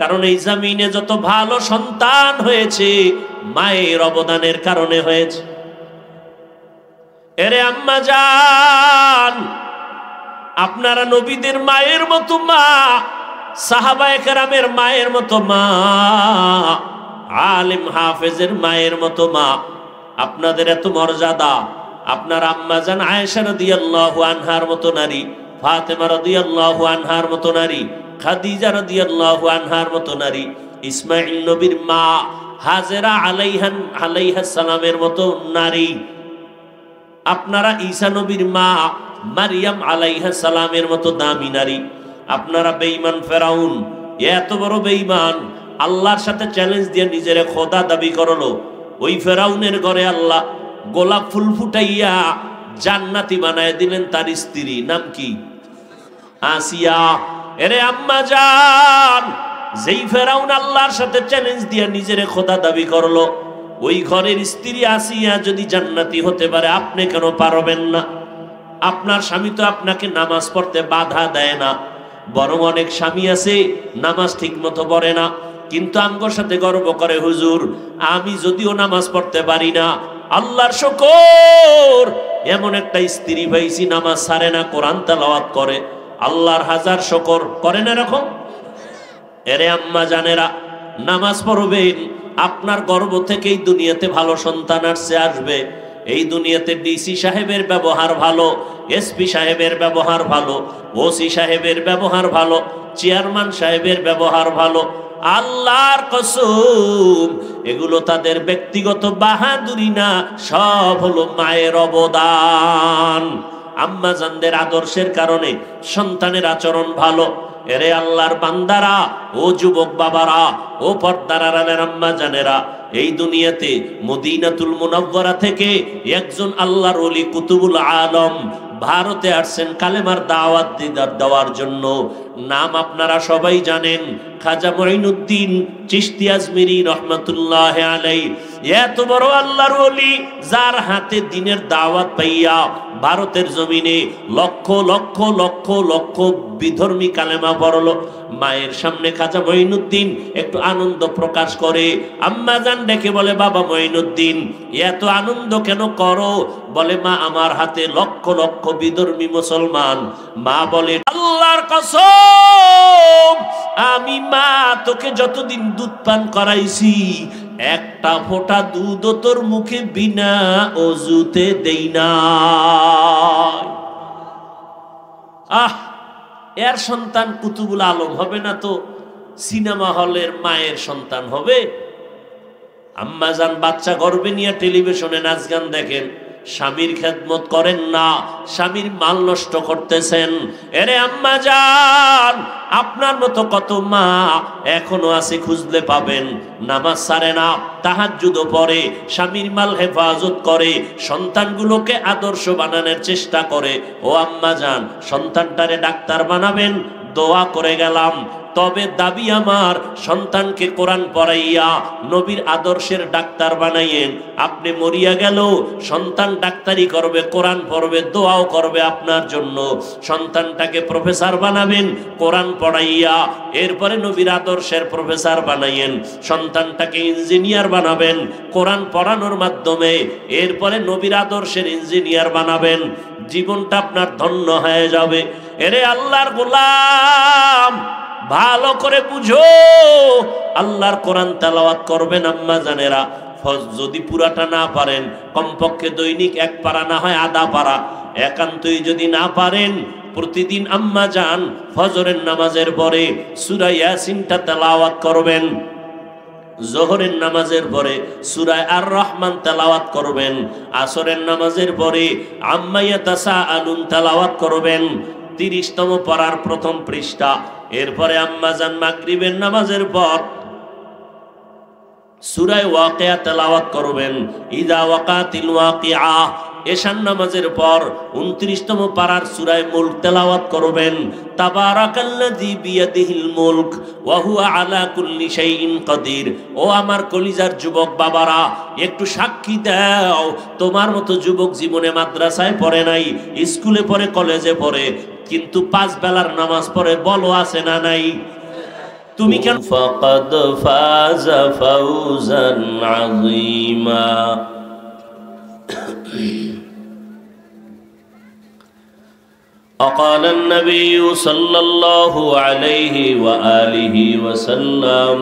কারণ এই জমিনে যত ভালো সন্তান হয়েছে মায়ের অবদানের কারণে হয়েছে। এরে আম্মা জান, আপনারা নবীদের মায়ের মতো মা, সাহাবায়ে কেরামের মায়ের মতো মা, আলেম হাফেজের মায়ের মতো মা, আপনাদের এত মর্যাদা। আপনার আম্মা জান আয়েশা রাদিয়াল্লাহু আনহার মতো নারী, ফাতেমা রাদিয়াল্লাহু আনহার মতো নারী, খাদিজা রাদিয়াল্লাহু আনহার মতো নারী, ইসমাঈল নবীর মা হাজেরা আলাইহাস সালামের মতো নারী, আপনারা ঈসা নবীর মা মারিয়াম আলাইহাস সালামের মতো দামি নারী। আপনারা বেঈমান ফেরাউন, এত বড় বেঈমান, আল্লাহর সাথে চ্যালেঞ্জ দিয়ে নিজের খোদা দাবি করলো। ওই ফেরাউনের ঘরে আল্লাহ গোলাপ ফুল ফুটাইয়া জান্নাতি বানায় দিলেন। তার স্ত্রী নাম কি? আসিয়া। এরে আম্মা জান, যেই ফেরাউন আল্লাহর সাথে চ্যালেঞ্জ দিয়ে নিজের খোদা দাবি করলো, ওই ঘরের স্ত্রী আসিয়া যদি জান্নাতি হতে পারে, আপনি কেন পারবেন না? আপনার স্বামী তো আপনাকে নামাজ পড়তে বাধা দেয় না, বরং অনেক স্বামী আছে নামাজ ঠিক মতো পড়ে না, কিন্তু আমগোর সাথে গর্ব করে, হুজুর আমি যদিও নামাজ পড়তে পারি না, আল্লাহর শুকর এমন একটা স্ত্রী পাইছি নামাজ ছাড়ে না, কোরআন তেলাওয়াত করে, আল্লাহর হাজার শুকর। করেন এরকম? এরে আম্মা জানেরা, নামাজ পড়বেন, আপনার গর্ব থেকেই দুনিয়াতে ভালো সন্তান আসবে। এই দুনিয়াতে ডিসি সাহেবের ব্যবহার ভালো, এসপি সাহেবের ব্যবহার ভালো, ওসি সাহেবের ব্যবহার ভালো, চেয়ারম্যান সাহেবের ব্যবহার ভালো, আল্লাহর কসম এগুলো তাদের ব্যক্তিগত বাহাদুরি না, সব হলো মায়ের অবদান। আম্মা জানদের আদর্শের কারণে সন্তানের আচরণ ভালো। এরে আল্লাহর বান্দারা, ও যুবক বাবারা, ও পর্দার আড়ালের আম্মা জানেরা, এই দুনিয়াতে মদিনাতুল মুনাওয়ারা থেকে একজন আল্লাহর ওলি কুতুবুল আলম ভারতে আসছেন কালেমার দাওয়াত দেওয়ার জন্য। নাম আপনারা সবাই জানেন, খাজা মঈনুদ্দিন চিশতি আজমিরি রহমাতুল্লাহ আলাইহি। এত বড় আল্লাহর ওলি, যার হাতে দ্বীনের দাওয়াত পাইয়া ভারতের জমিনে লক্ষ লক্ষ লক্ষ লক্ষ বিধর্মী কালেমা পড়লো। মায়ের সামনে খাজা মঈনুদ্দিন একটু আনন্দ প্রকাশ করে। আম্মা জান ডেকে বলে, বাবা মঈনুদ্দিন এত আনন্দ কেন করো? বলে, মা আমার হাতে লক্ষ লক্ষ বিধর্মী মুসলমান। মা বলে, আল্লাহর কসম আমি মা তোকে যতদিন দুধ পান করাইছি, একটা ফোঁটা দুধ তোর মুখে বিনা অজুতে দেই না। আহ, এর সন্তান কুতুবুল আলম হবে না তো সিনেমা হলের মায়ের সন্তান হবে? আম্মা জান বাচ্চা গর্ভে নিয়ে টেলিভিশনে নাচ গান দেখেন, স্বামীর খেদমত করেন না, স্বামীর মাল নষ্ট করতেছেন। এরে আম্মা জান, আপনার মতো কত মা এখনো আছে, খুঁজলে পাবেন। নামাজ ছাড়ে না, তাহাজ্জুদও পড়ে, স্বামীর মাল হেফাজত করে, সন্তানগুলোকে আদর্শ বানানোর চেষ্টা করে। ও আম্মা জান, সন্তানটারে ডাক্তার বানাবেন, দোয়া করে গেলাম। তবে দাবি আমার, সন্তানকে কোরআন পড়াইয়া নবীর আদর্শের ডাক্তার বানাইয়েন। আপনি মরিয়া গেল সন্তান ডাক্তারি করবে, কোরআন পড়বে, দোয়াও করবে আপনার জন্য। সন্তানটাকে প্রফেসর বানাবেন কোরআন পড়াইয়া, এরপরে নবীর আদর্শের প্রফেসর বানাইয়েন। সন্তানটাকে ইঞ্জিনিয়ার বানাবেন কোরআন পড়ানোর মাধ্যমে, এরপরে নবীর আদর্শের ইঞ্জিনিয়ার বানাবেন। জীবনটা আপনার ধন্য হয়ে যাবে। এরে আল্লাহর গোলাম, ভালো করে বুঝো, আল্লাহর কোরআন তেলাওয়াত করবেন আম্মা জানেরা। যদি পুরাটা না পারেন, কমপক্ষে দৈনিক এক পারা, না হয় আধা পারা। একান্তই যদি না পারেন, প্রতিদিন আম্মা জান ফজরের নামাজের পরে সূরা ইয়াসিনটা তেলাওয়াত করবেন। জোহরের নামাজের পরে সূরা আর রহমান তেলাওয়াত করবেন। আসরের নামাজের পরে আম্মা ইয়াতাসাআলুন তেলাওয়াত করবেন, 30তম পারার প্রথম পৃষ্ঠা। এরপরে আম্মা জান মাগরিবের নামাজের পর সূরা ওয়াকিয়া তেলাওয়াত করবেন, ইযা ওয়াকাতিল ওয়াকিআ। এশার নামাজের পর 29তম পারার সূরা মুলক তেলাওয়াত করবেন, তাবারাকাল্লাযী বিয়াদিহিল মুলক ওয়া হুয়া আলা কুল্লি শাইইন কাদির। ও আমার কলিজার যুবক বাবারা, একটু সাক্ষী দাও, তোমার মতো যুবক জীবনে মাদ্রাসায় পড়ে নাই, স্কুলে পড়ে, কলেজে পড়ে, কিন্তু 5 বেলার নামাজ পড়ে, বলো আছে না নাই? তুমি কেন ফাকাদ ফাযা ফাওজান আযীমা। وقال النبي صلى الله عليه وآله وسلم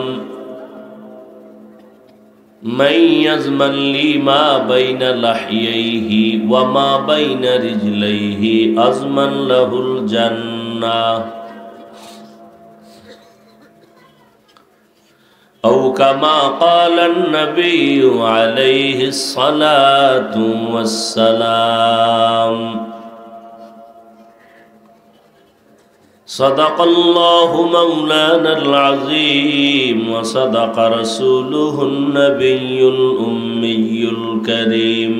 من يضمن لي ما بين لحييه وما بين رجليه أضمن له الجنة أو كما قال النبي عليه الصلاة والسلام. صدق الله مولانا العظيم وصدق رسوله النبي الأمي الكريم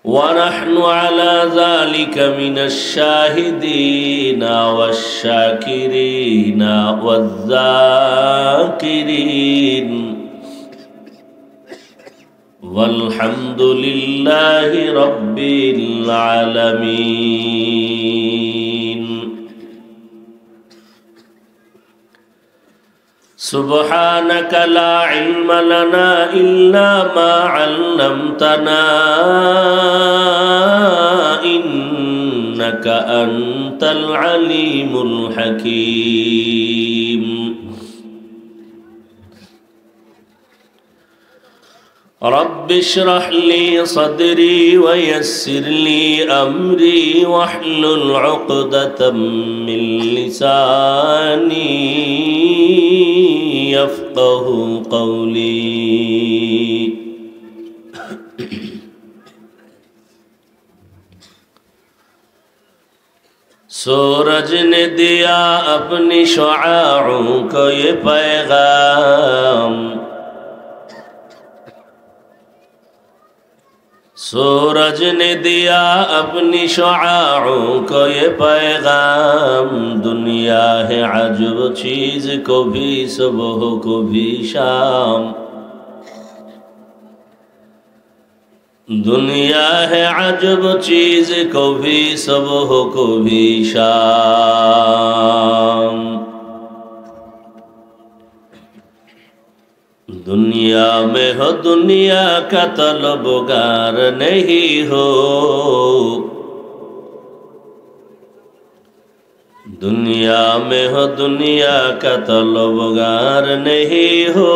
ونحن على ذلك من الشاهدين والشاكرين والذاكرين والحمد لله رب العالمين. سبحانك لا علم لنا إلا ما علمتنا إنك أنت العليم الحكيم. رب اشرح لي صدري ويسر لي أمري واحلل عقدة من لساني يفقه قولي. सूरज ने दिया अपनी शुआओं को ये पैगाम, सूरज ने दिया अपनी शुआओं को ये पैगाम। दुनिया है अजब चीज, को भी सुबह को भी शाम। दुनिया है अजब चीज, को भी सुबह को भी शाम। दुनिया में हो दुनिया का तलबगार नहीं हो, दुनिया में हो दुनिया का तलबगार नहीं हो।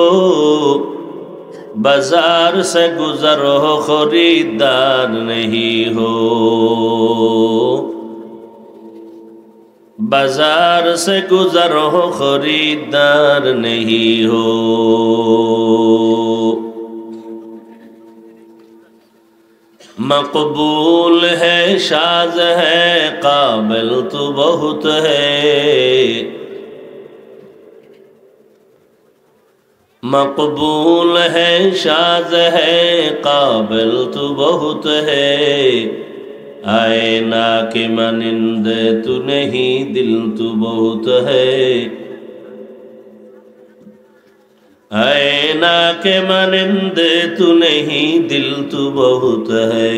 बाजार से गुजरो खरीदार नहीं हो, बाजार से गुजरो खरीदार नहीं हो। मकबूल है शाज है काबिल तो बहुत है, मकबूल है शाज है काबिल तो बहुत है। आईना के मानिंदे तू नहीं दिल तू बहुत है, आईना के मानिंदे तू नहीं दिल तू बहुत है।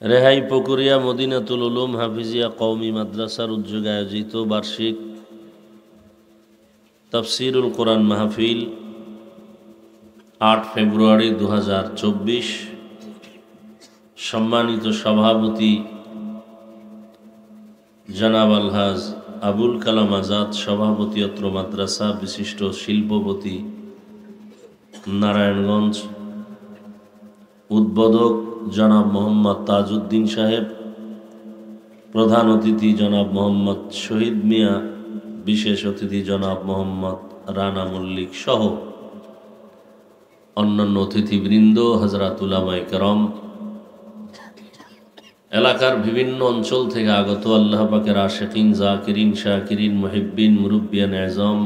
রেহাই পুকুরিয়া মদিনাতুল উলুম হাফিজিয়া কওমি মাদ্রাসার উদ্যোগে আয়োজিত বার্ষিক তাফসীরুল কোরআন মাহফিল 8 ফেব্রুয়ারি 2024। সম্মানিত সভাপতি জনাব আলহাজ আবুল কালাম আজাদ, সভাপতি অত্র মাদ্রাসা, বিশিষ্ট শিল্পপতি নারায়ণগঞ্জ, উদ্বোধক জনাব মোহাম্মদ তাজউদ্দিন সাহেব, প্রধান অতিথি জনাব মোহাম্মদ শহীদ মিয়া, বিশেষ অতিথি জনাব মোহাম্মদ রানা মল্লিক সহ অন্যান্য অতিথিবৃন্দ, হযরত উলামায়ে কেরাম, এলাকার বিভিন্ন অঞ্চল থেকে আগত আল্লাহ পাকের আশিকিন, জাকিরিন, শাকিরিন, মুহিব্বিন, মুরব্বিয়ান আযম,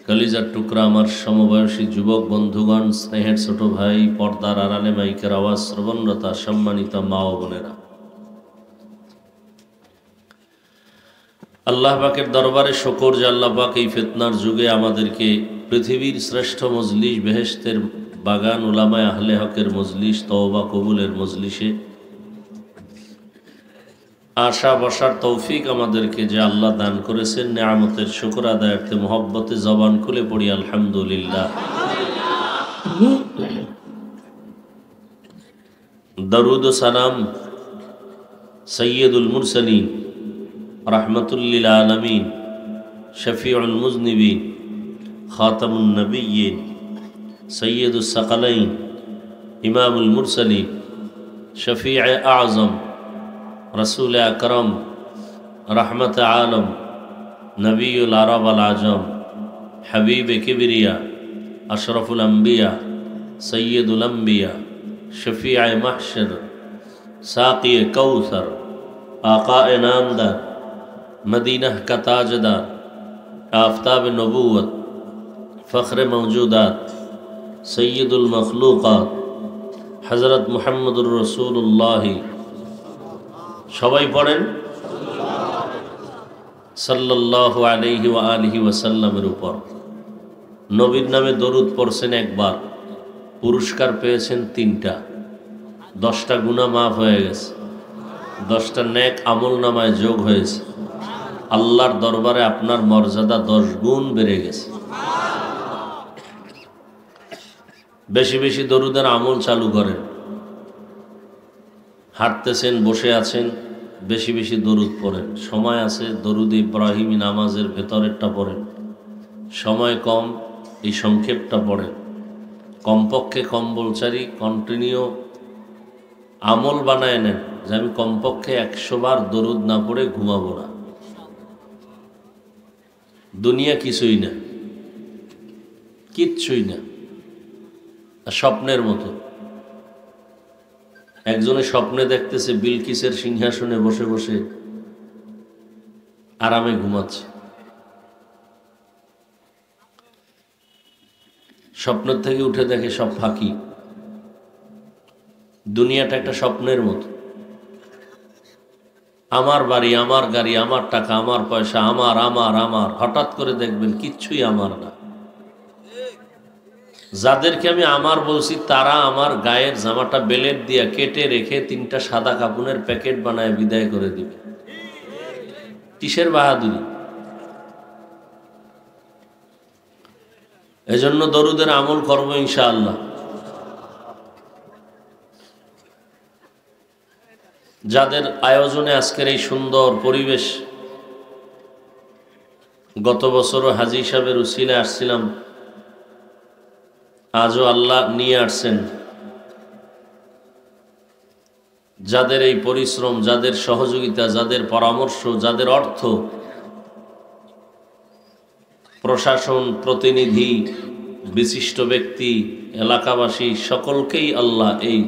কলিজার টুকরা আমার সমবয়সী যুবক বন্ধুগণ, স্নেহের ছোট ভাই, পর্দার আড়ালে মাইকের আওয়াজ শ্রবণরতা সম্মানিত মা ও বোনেরা, আল্লাহ পাকের দরবারে শুকর যে আল্লাহ পাক এই ফিতনার যুগে আমাদেরকে পৃথিবীর শ্রেষ্ঠ মজলিস বেহেশতের বাগান উলামায়ে আহলে হকের মজলিস তওবা কবুলের মজলিসে আশা বসার তৌফিক আমাদেরকে যে আল্লাহ দান করেছেন, নেয়ামতের শুকর আদায়ার্থে মোহব্বতে জবান খুলে পড়ি আলহামদুলিল্লাহ। দরুদ ও সালাম সৈয়দুল মুরসালিন রহমতুল্লিল আলমিন শফিউল মুজনিবিন খাতামুন নবিয়্যিন সৈয়দুস সাকালাইন ইমামুল মুরসালিন শফিউ আযম রসুল আকরম রহমত আলম নবীউল আরব আল আজম হাবিব কিবরিয়া আশরফুল আম্বিয়া সৈয়দুল আম্বিয়া শফিউ মাহশর সাকি কৌসর आका नामदार मदीना का ताजदार आफ्ताब नबूवत फ़ख्र मौजूदात सैयदुल मखलूक़ात हज़रत मुहम्मदुर रसूलुल्लाह सबाई पढ़ें सल्लल्लाहु अलैहि व आलिहि वसल्लमेर ऊपर नबीर नामे दरूद पढ़ছেন একবার পুরস্কার পেয়েছেন 3টা 10টা গুনাহ মাফ হয়ে গেছে 10টা নেক আমল নামায় যোগ হয়েছে আল্লাহর দরবারে আপনার মর্যাদা 10 গুণ বেড়ে গেছে বেশি বেশি দরুদের আমল চালু করেন হাঁটতেছেন বসে আছেন বেশি বেশি দরুদ পড়েন সময় আছে দরুদ ইব্রাহিমী নামাজের ভেতরেরটা পড়েন সময় কম এই সংক্ষেপটা পড়েন কমপক্ষে কম্বলচারি কন্টিনিউ আমল বানায় নেন যে আমি কমপক্ষে 100 বার দরুদ না পড়ে ঘুমাবো না দুনিয়া কিছুই না কিচ্ছুই না স্বপ্নের মতো একজনে স্বপ্নে দেখতেছে বিলকিসের সিংহাসনে বসে বসে আরামে ঘুমাচ্ছে স্বপ্নের থেকে উঠে দেখে সব ফাঁকি দুনিয়াটা একটা স্বপ্নের মতো আমার বাড়ি আমার গাড়ি আমার টাকা আমার পয়সা আমার আমার আমার হঠাৎ করে দেখবেন কিচ্ছুই আমার না যাদেরকে আমি আমার বলছি তারা আমার গায়ের জামাটা বেলেট দিয়া কেটে রেখে 3টা সাদা কাপড়ের প্যাকেট বানায় বিদায় করে দিবে কিসের বাহাদুরি এজন্য দরুদের আমল করব ইনশাআল্লাহ যাদের আয়োজনে আজকের এই সুন্দর পরিবেশ গত বছরও হাজী সাহেবের উসিলায় আসছিলাম আজও আল্লাহ নিয়ে আসছেন যাদের এই পরিশ্রম যাদের সহযোগিতা যাদের পরামর্শ যাদের অর্থ প্রশাসন প্রতিনিধি বিশিষ্ট ব্যক্তি এলাকাবাসী সকলকেই আল্লাহ এই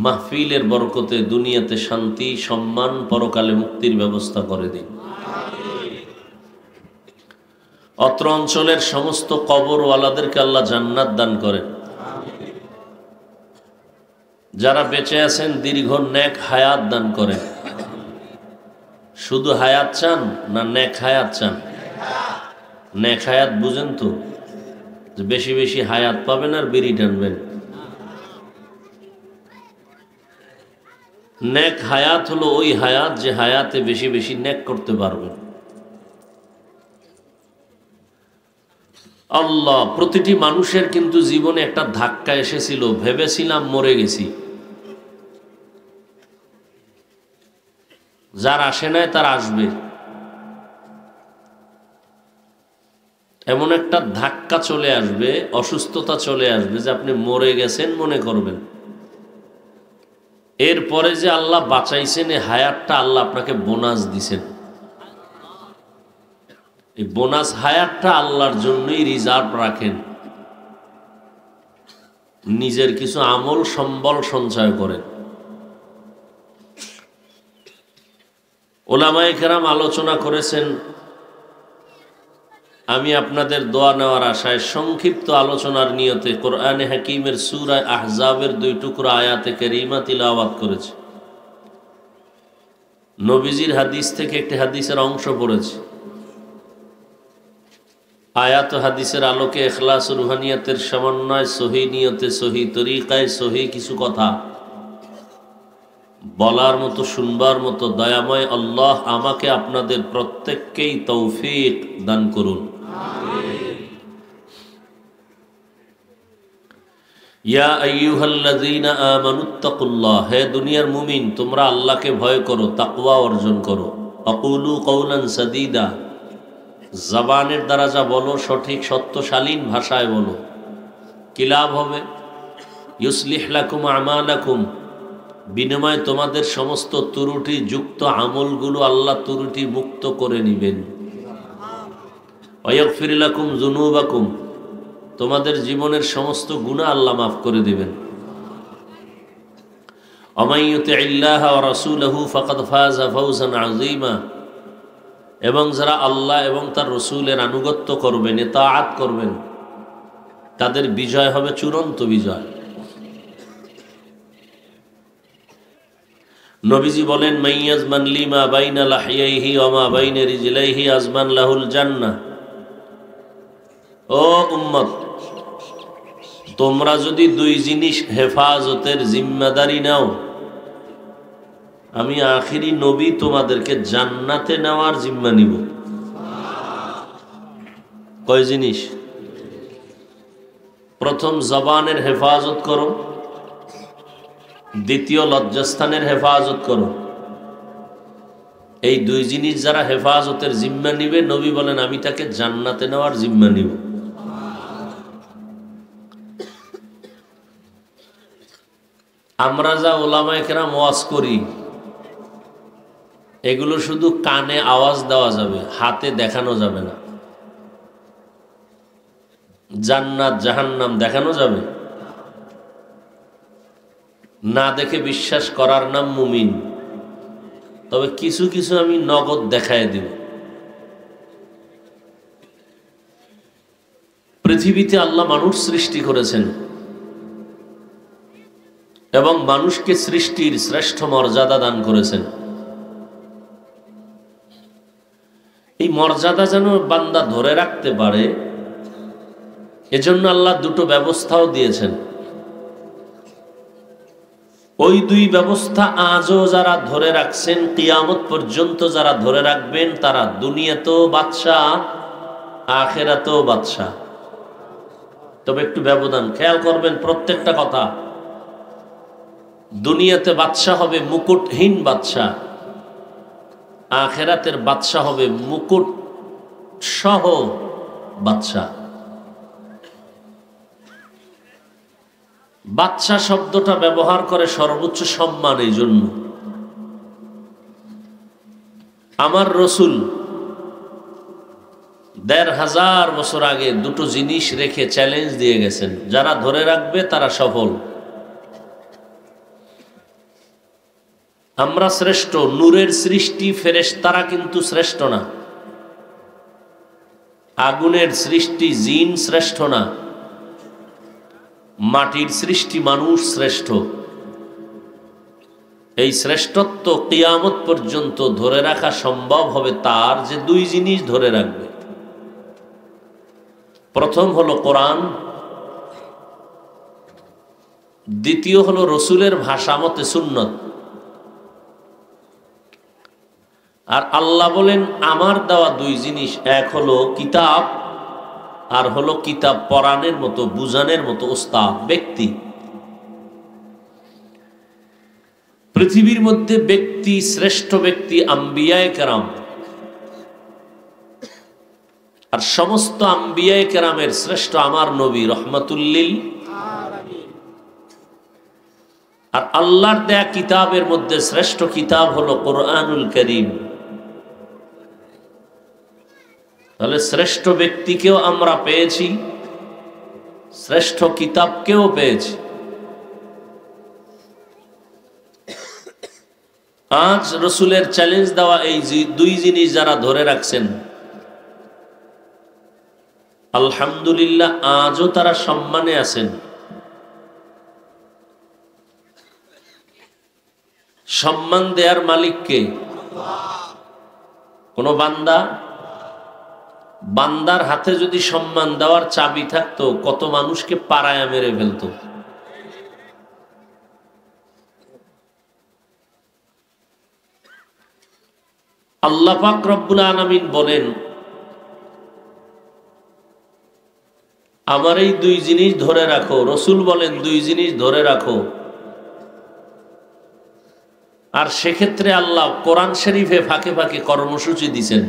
মাহফিলের বরকতে দুনিয়াতে শান্তি সম্মান পরকালে মুক্তির ব্যবস্থা করে দিন অত্র অঞ্চলের সমস্ত কবরওয়ালাদেরকে আল্লাহ জান্নাত দান করেন যারা বেঁচে আছেন দীর্ঘ নেক হায়াত দান করেন শুধু হায়াত চান না নেক হায়াত চান নেক হায়াত বুঝেন তো যে বেশি বেশি হায়াত পাবেন আর বিড়ি টানবেন নেক হায়াত হলো ওই হায়াত যে হায়াতে বেশি বেশি নেক করতে পারবেন আল্লাহ প্রতিটি মানুষের কিন্তু জীবনে একটা ধাক্কা এসেছিল ভেবেছিলাম মরে গেছি যার আসে নাই তার আসবে এমন একটা ধাক্কা চলে আসবে অসুস্থতা চলে আসবে যে আপনি মরে গেছেন মনে করবেন এরপরে যে আল্লাহ বাঁচাইছেন এই হায়াতটা আল্লাহ আপনাকে বোনাস দিছেন এই বোনাস হায়াতটা আল্লাহর জন্যই রিজার্ভ রাখেন নিজের কিছু আমল সম্বল সঞ্চয় করেন ওলামায়ে কেরাম আলোচনা করেছেন আমি আপনাদের দোয়া নেওয়ার আশায় সংক্ষিপ্ত আলোচনার নিয়তে কোরআনে হাকিমের সূরা আহজাবের 2 টুকরা আয়াতে কারিমা তিলাওয়াত করেছি নবীজির হাদিস থেকে একটি হাদিসের অংশ পড়েছি। আয়াত হাদিসের আলোকে ইখলাস রুহানিয়াতের সমন্বয়, সহি নিয়তে, সহি তরিকায়, সহি কিছু কথা বলার মতো, শুনবার মতো দয়াময় আল্লাহ আমাকে আপনাদের প্রত্যেককেই তৌফিক দান করুন। ইয়া আইয়ুহাল্লাযীনা আমানুত্তাকুল্লাহ, হে দুনিয়ার মুমিন তোমরা আল্লাহকে ভয় করো, তাকওয়া অর্জন করো। আকুলু কওলান সাদীদা, জবানের দ্বারা যা বলো সঠিক সত্যশালীন ভাষায় বলো। কি লাভ হবে? ইউসলিহ লাকুম আমালাকুম, বিনিময়ে তোমাদের সমস্ত ত্রুটি যুক্ত আমলগুলো আল্লাহ ত্রুটি মুক্ত করে নেবেন। ওয়াগফির লাকুম যুনুবাকুম, তোমাদের জীবনের সমস্ত গুনাহ আল্লাহ মাফ করে দিবেন। ওয়ামান ইউতিইল্লাহ ওয়া রাসূলহু ফাকাদ ফাযা ফাওজান আযীমা, এবং যারা আল্লাহ এবং তার রসুলের আনুগত্য করবেন, ইতাআত করবেন, তাদের বিজয় হবে চূড়ান্ত বিজয়। নবীজি বলেন, মাইয়াজমান লিমা বাইনা লাহিয়াইহি ওয়া মা বাইনা রিজলাইহি আজমান লাহুল জান্নাহ। ও উম্মত, তোমরা যদি দুই জিনিস হেফাজতের জিম্মাদারি নাও, আমি আখিরি নবী তোমাদেরকে জান্নাতে নেওয়ার জিম্মা নিব। কয় জিনিস? প্রথম জবানের হেফাজত করো, দ্বিতীয় লজ্জাস্থানের হেফাজত করো। এই দুই জিনিস যারা হেফাজতের জিম্মা নিবে, নবী বলেন আমি তাকে জান্নাতে নেওয়ার জিম্মা নিব। আমরা যা ওলামায়ে কেরাম ওয়াজ করি, এগুলো শুধু কানে আওয়াজ দেওয়া যাবে, হাতে দেখানো যাবে না। জান্নাত জাহান্নাম দেখানো যাবে না, দেখে বিশ্বাস করার নাম মুমিন। তবে কিছু কিছু আমি নগদ দেখায় দিব। পৃথিবীতে আল্লাহ মানুষ সৃষ্টি করেছেন এবং মানুষকে সৃষ্টির শ্রেষ্ঠ মর্যাদা দান করেছেন। এই মর্যাদা যেন বান্দা ধরে রাখতে পারে, এজন্য আল্লাহ দুটো ব্যবস্থাও দিয়েছেন। ওই দুই ব্যবস্থা আজও যারা ধরে রাখছেন, কিয়ামত পর্যন্ত যারা ধরে রাখবেন, তারা দুনিয়াতেও বাদশাহ, আখিরাতেও বাদশাহ। তবে একটু ব্যবধান খেয়াল করবেন প্রত্যেকটা কথা। দুনিয়াতে বাদশাহ হবে মুকুটহীন বাদশাহ, আখিরাতের বাদশাহ হবে মুকুট সহ বাদশাহ। বাদশাহ শব্দটা ব্যবহার করে সর্বোচ্চ সম্মান। এই জন্য আমার রসুল ১৫০০ বছর আগে দুটো জিনিস রেখে চ্যালেঞ্জ দিয়ে গেছেন, যারা ধরে রাখবে তারা সফল। আমরা শ্রেষ্ঠ, নূরের সৃষ্টি ফেরেশতারা কিন্তু শ্রেষ্ঠ না। আগুনের সৃষ্টি জিন শ্রেষ্ঠ না। মাটির সৃষ্টি মানুষ শ্রেষ্ঠ। এই শ্রেষ্ঠত্ব কিয়ামত পর্যন্ত ধরে রাখা সম্ভব হবে তার যে দুই জিনিস ধরে রাখবে। প্রথম হলো কোরআন, দ্বিতীয় হলো রসুলের ভাষা মতে সুন্নত। আর আল্লাহ বলেন আমার দেওয়া দুই জিনিস, এক হলো কিতাব, আর হলো কিতাব পড়ানোর মতো, বুঝানোর মতো ওস্তাদ ব্যক্তি। পৃথিবীর মধ্যে ব্যক্তি, শ্রেষ্ঠ ব্যক্তি আম্বিয়ায়ে কেরাম, আর সমস্ত আম্বিয়ায়ে কেরামের শ্রেষ্ঠ আমার নবী রহমাতুল্লিল আলামিন। আর আল্লাহর দেয়া কিতাবের মধ্যে শ্রেষ্ঠ কিতাব হলো কোরআনুল কারীম। তাহলে শ্রেষ্ঠ ব্যক্তিকেও আমরা পেয়েছি, শ্রেষ্ঠ কিতাবকেও পেয়েছি। আজ রসুলের চ্যালেঞ্জ দেওয়া এই দুই জিনিস যারা ধরে রাখছেন, আলহামদুলিল্লাহ আজও তারা সম্মানে আছেন। সম্মান দেয়ার মালিককে কোন বান্দা, বান্দার হাতে যদি সম্মান দেওয়ার চাবি থাকতো কত মানুষকে পাড়ায় মেরে ফেলতো। আল্লাহ পাক রব্বুল আলামিন বলেন, আমার এই দুই জিনিস ধরে রাখো। রসুল বলেন দুই জিনিস ধরে রাখো। আর সেক্ষেত্রে আল্লাহ কোরআন শরীফে ফাঁকে ফাঁকে কর্মসূচি দিছেন।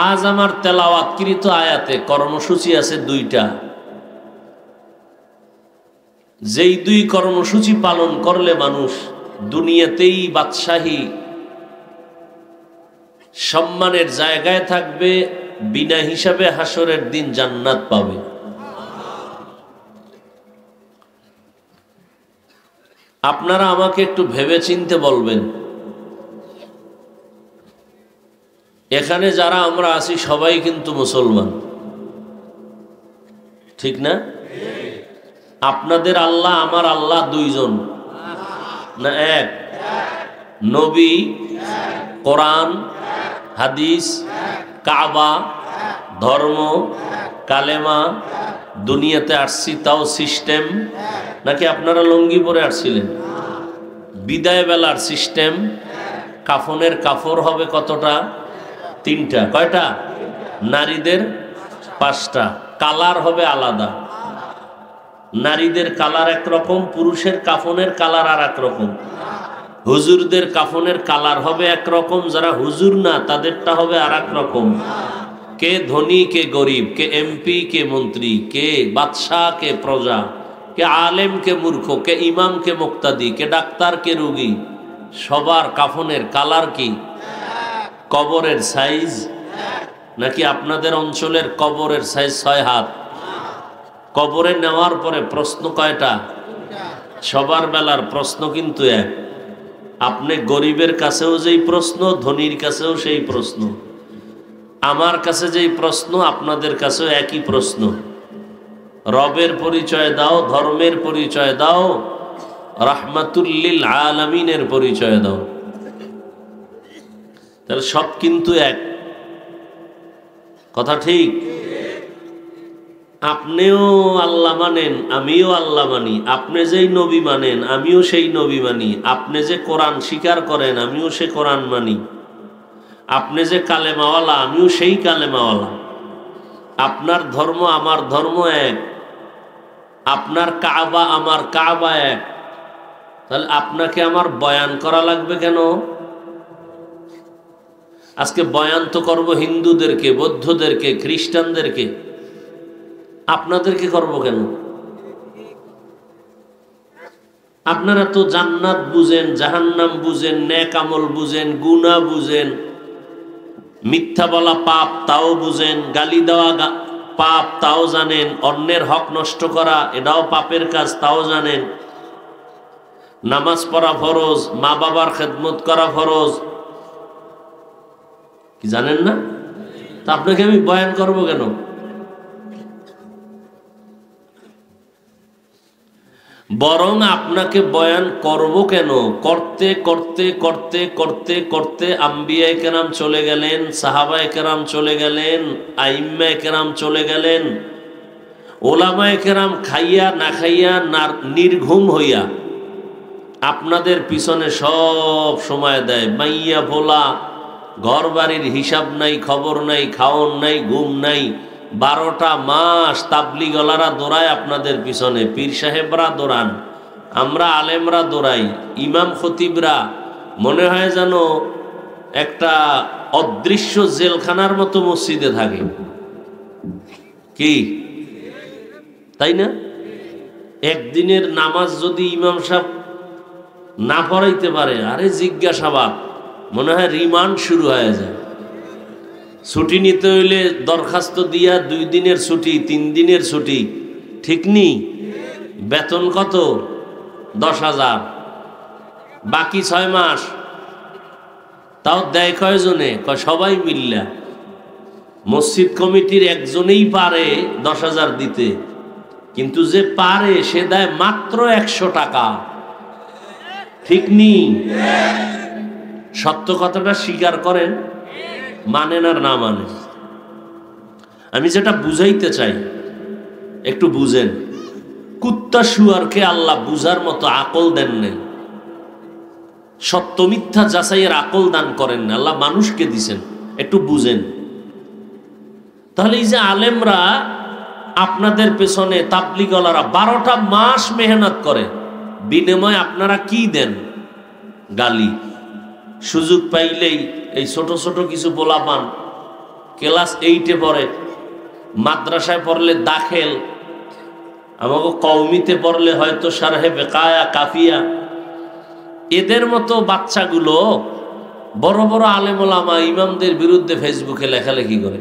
আজ আমার তেলাওয়াতকৃত আয়াতে কর্মসূচি আছে দুইটা। যেই দুই কর্মসূচি পালন করলে মানুষ দুনিয়াতেই বাদশাহী সম্মানের জায়গায় থাকবে, বিনা হিসাবে হাসরের দিন জান্নাত পাবে। আপনারা আমাকে একটু ভেবে চিনতে বলবেন, এখানে যারা আমরা আছি সবাই কিন্তু মুসলমান, ঠিক না? আপনাদের আল্লাহ আমার আল্লাহ দুইজন না এক? নবী, কোরআন, হাদিস, কাবা, ধর্ম, কালেমা, দুনিয়াতে আসছি তাও সিস্টেম, নাকি আপনারা লুঙ্গি পরে আসছিলেন? বিদায় বেলার সিস্টেম, কাফনের কাফর হবে কতটা? তিনটা। কয়টা? নারীদের পাঁচটা। কালার হবে আলাদা, নারীদের কালার একরকম, পুরুষের কাফনের কালার আর একরকম। হুজুরদের কাফনের কালার হবে একরকম, যারা হুজুর না তাদেরটা হবে আর এক রকম। কে ধনী কে গরিব, কে এমপি কে মন্ত্রী, কে বাদশাহ কে প্রজা, কে আলেম কে মূর্খ, কে ইমাম কে মুক্তাদি, কে ডাক্তার কে রোগী, সবার কাফনের কালার কি? কবরের সাইজ নাকি আপনাদের অঞ্চলের কবরের সাইজ 6 হাত? কবরে নেওয়ার পরে প্রশ্ন কয়টা? সবার বেলার প্রশ্ন কিন্তু এক। আপনি গরিবের কাছেও যেই প্রশ্ন, ধনীর কাছেও সেই প্রশ্ন, আমার কাছে যেই প্রশ্ন আপনাদের কাছেও একই প্রশ্ন। রবের পরিচয় দাও, ধর্মের পরিচয় দাও, রাহমাতুল লিল আলামিনের পরিচয় দাও। তাহলে সব কিন্তু এক কথা, ঠিক? আপনিও আল্লাহ মানেন, আমিও আল্লাহ মানি। আপনি যেই নবী মানেন আমিও সেই নবী মানি। আপনি যে কোরআন স্বীকার করেন আমিও সে কোরআন মানি। আপনি যে কালেমাওয়ালা আমিও সেই কালেমাওয়ালা। আপনার ধর্ম আমার ধর্ম এক, আপনার কাবা আমার কাবা এক। তাহলে আপনাকে আমার বয়ান করা লাগবে কেন? আজকে বয়ান তো করব হিন্দুদেরকে, বৌদ্ধদেরকে, খ্রিস্টানদেরকে, আপনাদেরকে করব কেন? আপনারা তো জান্নাত বুঝেন, জাহান্নাম বুঝেন, নেক আমল বুঝেন, গুনাহ বুঝেন, মিথ্যা বলা পাপ তাও বুঝেন, গালি দেওয়া পাপ তাও জানেন, অন্যের হক নষ্ট করা এটাও পাপের কাজ তাও জানেন, নামাজ পড়া ফরজ, মা বাবার খেদমত করা ফরজ, কি জানেন না? তা আপনাকে আমি বয়ান করব কেন? বরং আপনাকে বয়ান করব কেন? করতে করতে করতে করতে করতে আম্বিয়ায়ে কেরাম চলে গেলেন, সাহাবায়ে কেরাম চলে গেলেন, আইম্মায়ে কেরাম চলে গেলেন, ওলামায়ে কেরাম খাইয়া না খাইয়া নির্ঘুম হইয়া আপনাদের পিছনে সব সময় দেয়। মাইয়া ভোলা, ঘর বাড়ির হিসাব নাই, খবর নাই, খাওন নাই, ঘুম নাই, 12টা মাস তাবলিগলারা দৌড়ায় আপনাদের পিছনে, পীর সাহেবরা দৌড়ান, আমরা আলেমরা দৌড়াই, ইমাম খতিবরা মনে হয় যেন একটা অদৃশ্য জেলখানার মতো মসজিদে থাকে, কি তাই না? একদিনের নামাজ যদি ইমাম সাহেব না পড়াইতে পারে, আরে জিজ্ঞাসাবাদ, মনে হয় রিমান্ড শুরু হয়ে যায়। ছুটি নিতে হইলে দরখাস্ত দিয়া 2 দিনের ছুটি, 3 দিনের ছুটি, ঠিক নি? বেতন কত? 10,000, বাকি 6 মাস। তাও দেয় কয়জনে? সবাই মিল্লা। মসজিদ কমিটির একজনেই পারে 10,000 দিতে, কিন্তু যে পারে সে দেয় মাত্র 100 টাকা, ঠিক নি? সত্য কথাটা স্বীকার করেন, মানেন আর না মানেন। আমি যেটা বুঝাইতে চাই একটু বুঝেন। কুত্তা শুয়ারকে আল্লাহ বুঝার মতো আকল দেন নাই, সত্য মিথ্যা যাচাইয়ের আকল দান করেন না, আল্লাহ মানুষকে দিছেন। একটু বুঝেন। তাহলে এই যে আলেমরা আপনাদের পেছনে, তাবলিগওয়ালারা 12টা মাস মেহনত করে, বিনিময়ে আপনারা কি দেন? গালি। সুযোগ পাইলেই এই ছোট ছোট কিছু পোলাপান ক্লাস 8-এ পড়ে, মাদ্রাসায় পড়লে দাখিল, আমাকে কওমিতে পড়লে হয়তো শারহে বেকায়া কাফিয়া, এদের মতো বাচ্চাগুলো বড় বড় আলেম ওলামা ইমামদের বিরুদ্ধে ফেসবুকে লেখালেখি করে।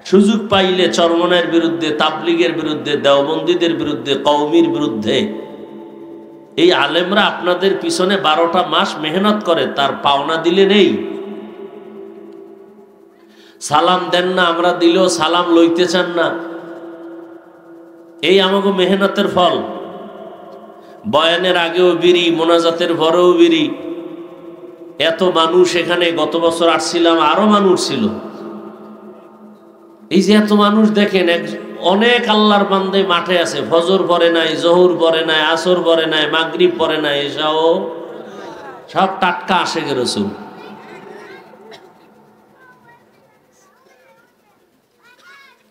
সুযোগ পাইলে চরমনায়ের বিরুদ্ধে, তাবলিগের বিরুদ্ধে, দেওবন্দীদের বিরুদ্ধে, কওমির বিরুদ্ধে। এই আলেমরা আপনাদের পিছনে 12টা মাস মেহনত করে, তার পাওনা দিলে নেই। সালাম দেন না, আমরা দিলেও সালাম লইতে চান না, এই আমাকে মেহনতের ফল। বয়ানের আগেও বিড়ি, মোনাজাতের পরেও বিড়ি। এত মানুষ এখানে, গত বছর আসছিলাম আরো মানুষ ছিল। এই যে এত মানুষ দেখেন, অনেক আল্লাহর বান্দে মাঠে আছে, ফজর পড়ে নাই, জোহর পড়ে নাই, আসর পড়ে নাই, মাগরিব পড়ে নাই, এসাও সব টাটকা আশেকের রাসূল।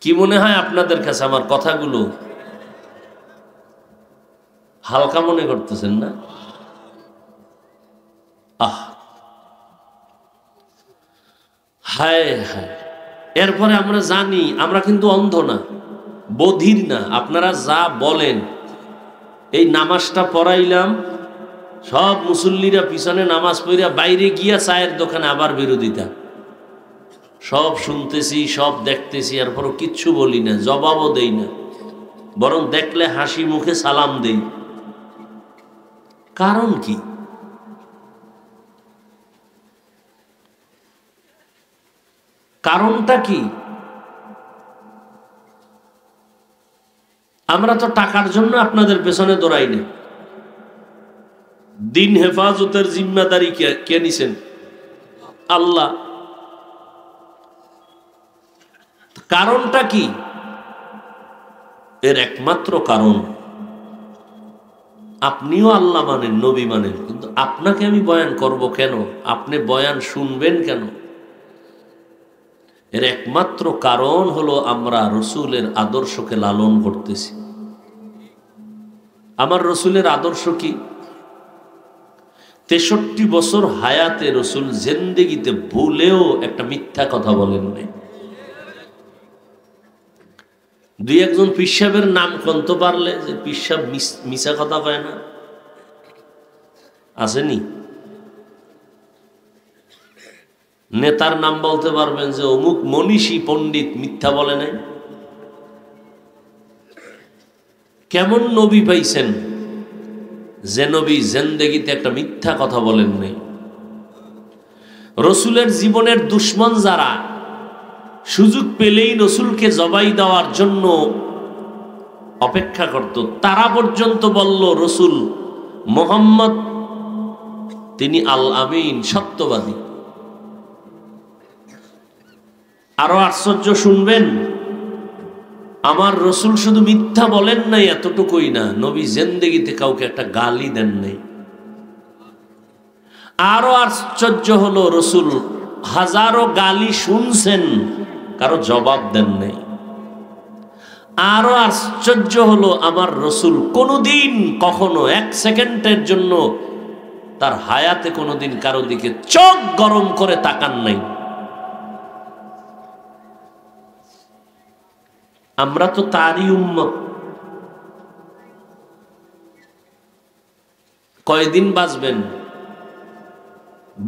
কি মনে হয় আপনাদের কাছে আমার কথাগুলো? হালকা মনে করতেছেন না? হায় হায়। এরপরে আমরা জানি, আমরা কিন্তু অন্ধ না, বধির না। আপনারা যা বলেন, এই নামাজটা পড়াইলাম, সব মুসল্লিরা পিছনে নামাজ পড়িয়া বাইরে গিয়া চায়ের দোকানে আবার বিরোধিতা, সব শুনতেছি, সব দেখতেছি, এরপরও কিচ্ছু বলি না, জবাবও দেই না, বরং দেখলে হাসি মুখে সালাম দেই। কারণ কি? কারণটা কি? আমরা তো টাকার জন্য আপনাদের পেছনে দৌড়াই না। দিন হেফাজতের জিম্মাদারি কে নিছেন? আল্লাহ। কারণটা কি? এর একমাত্র কারণ, আপনিও আল্লাহ মানেন, নবী মানেন, কিন্তু আপনাকে আমি বয়ান করব কেন? আপনি বয়ান শুনবেন কেন? এর একমাত্র কারণ হলো আমরা রসুলের আদর্শকে লালন করতেছি। আমার রসুলের আদর্শ কি? 63 বছর হায়াতে রসুল জিন্দেগিতে ভুলেও একটা মিথ্যা কথা বলেন নাই। দুই একজন পীর সাহেবের নাম কন্ত পারলে যে পীর সাহেব মিছা কথা কয় না, আসেনি? নেতার নাম বলতে পারবেন যে অমুক মনীষী পণ্ডিত মিথ্যা বলে নাই? কেমন নবী পাইছেন যে নবী জিন্দেগিতে একটা মিথ্যা কথা বলেন নাই? রসুলের জীবনের দুশ্মন যারা সুযোগ পেলেই রসুলকে জবাই দেওয়ার জন্য অপেক্ষা করত, তারা পর্যন্ত বলল রসুল মুহাম্মদ তিনি আল আমিন, সত্যবাদী। আরো আশ্চর্য শুনবেন, আমার রসুল শুধু মিথ্যা বলেন নাই এতটুকুই না, নবী জিন্দেগিতে কাউকে একটা গালি দেন নাই। আরো আশ্চর্য হলো, রসুল হাজারো গালি শুনছেন, কারো জবাব দেন নাই। আরো আশ্চর্য হলো, আমার রসুল কোনোদিন কখনো 1 সেকেন্ডের জন্য তার হায়াতে কোনোদিন কারো দিকে চোখ গরম করে তাকান নাই। আমরা তো তারই উম্মত। কয়দিন বাঁচবেন?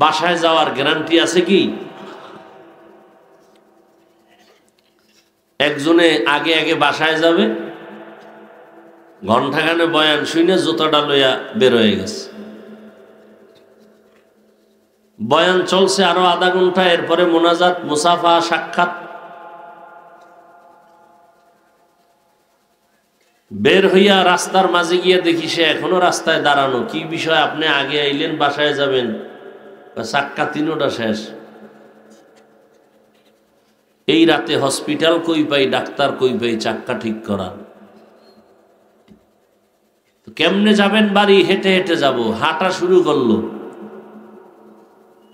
বাসায় যাওয়ার গ্যারান্টি আছে কি? একজনে আগে আগে বাসায় যাবে, ঘন্টাখানে বয়ান শুনে জুতাটা লইয়া বের হয়ে গেছে। বয়ান চলছে আরো আধা ঘন্টা, এরপরে মোনাজাত, মুসাফা, সাক্ষাৎ। বের হইয়া রাস্তার মাঝে গিয়ে দেখি সে এখনো রাস্তায় দাঁড়ানো। কি বিষয়, আপনি আগে আইলেন, বাসায় যাবেন? চাক্কা তিনোটা শেষ। এই রাতে হসপিটাল কই পাই, ডাক্তার কই পাই চাক্কা ঠিক করার? কেমনে যাবেন বাড়ি? হেঁটে হেঁটে যাব। হাঁটা শুরু করলো,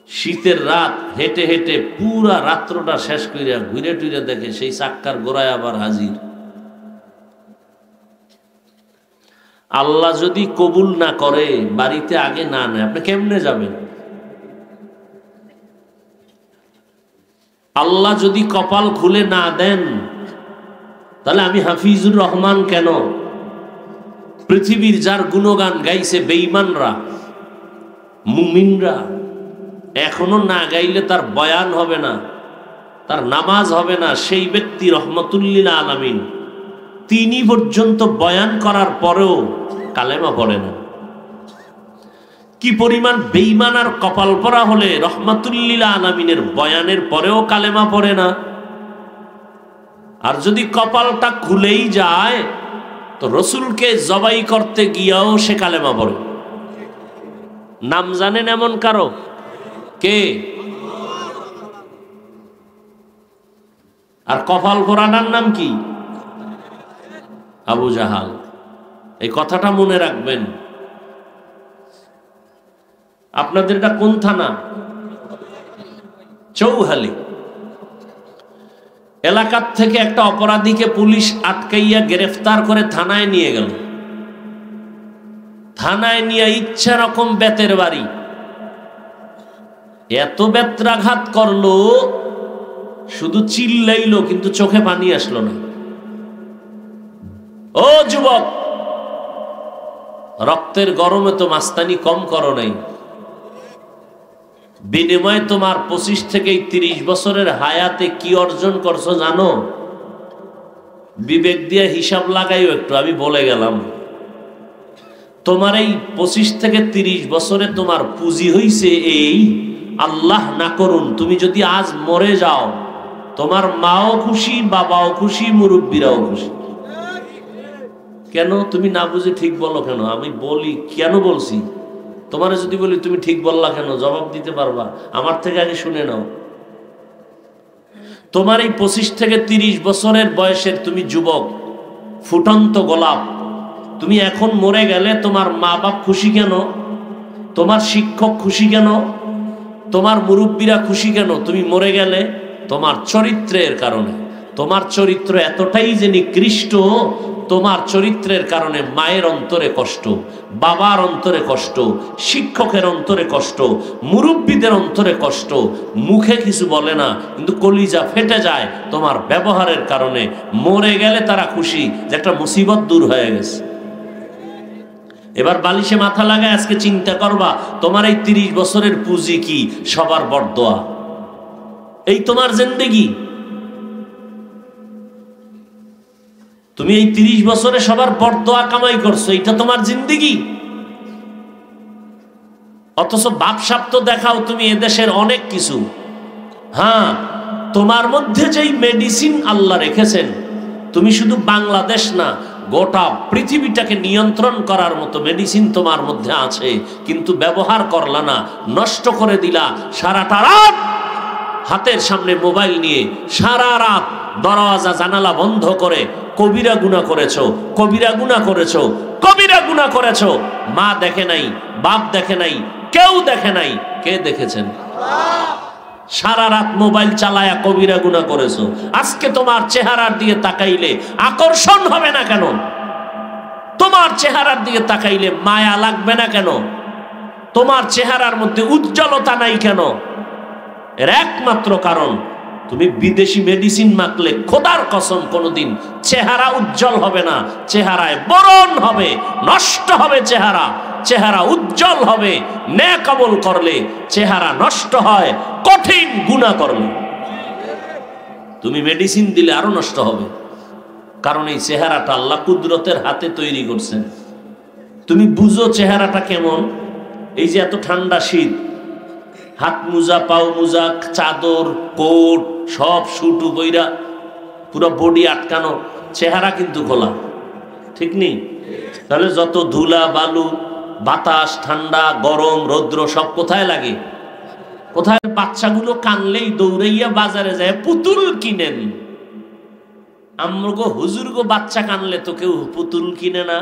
শীতের রাত, হেঁটে হেঁটে পুরা রাত্রটা শেষ করিয়া ঘুরে টুরে দেখে সেই চাক্কার গোড়ায় আবার হাজির। আল্লাহ যদি কবুল না করে, বাড়িতে আগে না নেয়, আপনি কেমনে যাবেন? আল্লাহ যদি কপাল খুলে না দেন, তাহলে আমি হাফিজুর রহমান কেন? পৃথিবীর যার গুণগান গাইছে বেঈমানরা, মুমিনরা, এখনো না গাইলে তার বয়ান হবে না, তার নামাজ হবে না, সেই ব্যক্তি রহমতুল্লিল আলামিন, তিনি পর্যন্ত বয়ান করার পরেও কালেমা পড়ে না। কি পরিমাণ বেঈমান আর কপাল পরা হলে রহমাতুল্লিল আলামিনের বয়ানের পরেও কালেমা পড়ে না? আর যদি কপালটা খুলেই যায়, তো রসুলকে জবাই করতে গিয়াও সে কালেমা পড়ে। নাম জানেন এমন কারো? কে? আর কপাল পোড়াটার নাম কি? আবু জাহাল। এই কথাটা মনে রাখবেন। আপনাদের এটা কোন থানা? চৌহালি এলাকার থেকে একটা অপরাধীকে পুলিশ আটকাইয়া গ্রেফতার করে থানায় নিয়ে গেল। থানায় নিয়ে ইচ্ছা রকম বেতের বাড়ি, এত বেত্রাঘাত করলো, শুধু চিল্লাইলো কিন্তু চোখে পানি আসলো না। ও যুবক, রক্তের গরমে তো মাস্তানি কম করো নাই, বিনিময়ে তোমার 25 থেকে 30 বছরের হায়াতে কি অর্জন করছো জানো? বিবেক দিয়ে হিসাব লাগাইও একটু, আমি বলে গেলাম। তোমার এই 25 থেকে 30 বছরে তোমার পুঁজি হইছে এই, আল্লাহ না করুন তুমি যদি আজ মরে যাও, তোমার মাও খুশি, বাবাও খুশি, মুরব্বীরাও খুশি। কেন তুমি না বুঝে ঠিক বলো কেন? আমি বলি কেন বলছি, তোমার যদি বলি তুমি ঠিক বললা কেন, জবাব দিতে পারবা? আমার থেকে আগে শুনে নাও। তোমার এই 25 থেকে 30 বছরের বয়সের তুমি যুবক, ফুটন্ত গোলাপ, তুমি এখন মরে গেলে তোমার মা বাপ খুশি কেন? তোমার শিক্ষক খুশি কেন? তোমার মুরব্বীরা খুশি কেন? তুমি মরে গেলে তোমার চরিত্রের কারণে। তোমার চরিত্র এতটাই যে নিকৃষ্ট, তোমার চরিত্রের কারণে মায়ের অন্তরে কষ্ট, বাবার অন্তরে কষ্ট, শিক্ষকের অন্তরে কষ্ট, মুরব্বীদের অন্তরে কষ্ট। মুখে কিছু বলে না, কিন্তু কলিজা ফেটে যায় তোমার ব্যবহারের কারণে। মরে গেলে তারা খুশি যে একটা মুসিবত দূর হয়ে গেছে। এবার বালিশে মাথা লাগায় আজকে চিন্তা করবা, তোমার এই 30 বছরের পুঁজি কি? সবার বরদোয়া। এই তোমার জিন্দেগি। তুমি এই 30 বছরে সবার বরদোয়া কামাই করছো, এটা তোমার জিন্দেগি। অথচ বাপসাপ তো দেখাও তুমি এদেশের অনেক কিছু। হ্যাঁ, তোমার মধ্যে যেই মেডিসিন আল্লাহ রেখেছেন, তুমি শুধু বাংলাদেশ না, গোটা পৃথিবীটাকে নিয়ন্ত্রণ করার মতো মেডিসিন তোমার মধ্যে আছে, কিন্তু ব্যবহার করলা না, নষ্ট করে দিলা। সারাটা রাত হাতের সামনে মোবাইল নিয়ে সারা রাত দরওয়াজা জানালা বন্ধ করে কবিরা গুনাহ করেছো, কবিরা গুনাহ করেছো, কবিরা গুনাহ করেছো। মা দেখে নাই, বাপ দেখে নাই, কেউ দেখে নাই। কে দেখেছেন? সারা রাত মোবাইল চালায়া কবিরা গুনাহ করেছো। আজকে তোমার চেহারার দিকে তাকাইলে আকর্ষণ হবে না কেন? তোমার চেহারার দিকে তাকাইলে মায়া লাগবে না কেন? তোমার চেহারার মধ্যে উজ্জ্বলতা নাই কেন? এর একমাত্র কারণ, তুমি বিদেশি মেডিসিন মাখলে খোদার কসম কোনোদিন চেহারা উজ্জ্বল হবে না। চেহারায় বরণ হবে, নষ্ট হবে চেহারা। চেহারা উজ্জ্বল হবে নেক আমল করলে, চেহারা নষ্ট হয় কঠিন গুনাহ করলে। তুমি মেডিসিন দিলে আরো নষ্ট হবে, কারণ এই চেহারাটা আল্লাহ কুদরতের হাতে তৈরি করছেন। তুমি বুঝো চেহারাটা কেমন। এই যে এত ঠান্ডা শীত, হাত মোজা, পাও মোজা, চাদর, কোট সব শুটু বইরা পুরো বডি আটকানো, চেহারা কিন্তু খোলা, ঠিক নেই? তাহলে যত ধুলা বালু, বাতাস, ঠান্ডা, গরম, রৌদ্র সব কোথায় লাগে? কোথায়? বাচ্চাগুলো কানলেই দৌড়াইয়া বাজারে যায় পুতুল কিনেন। আমগো হুজুর গো বাচ্চা কানলে তো কেউ পুতুল কিনে না।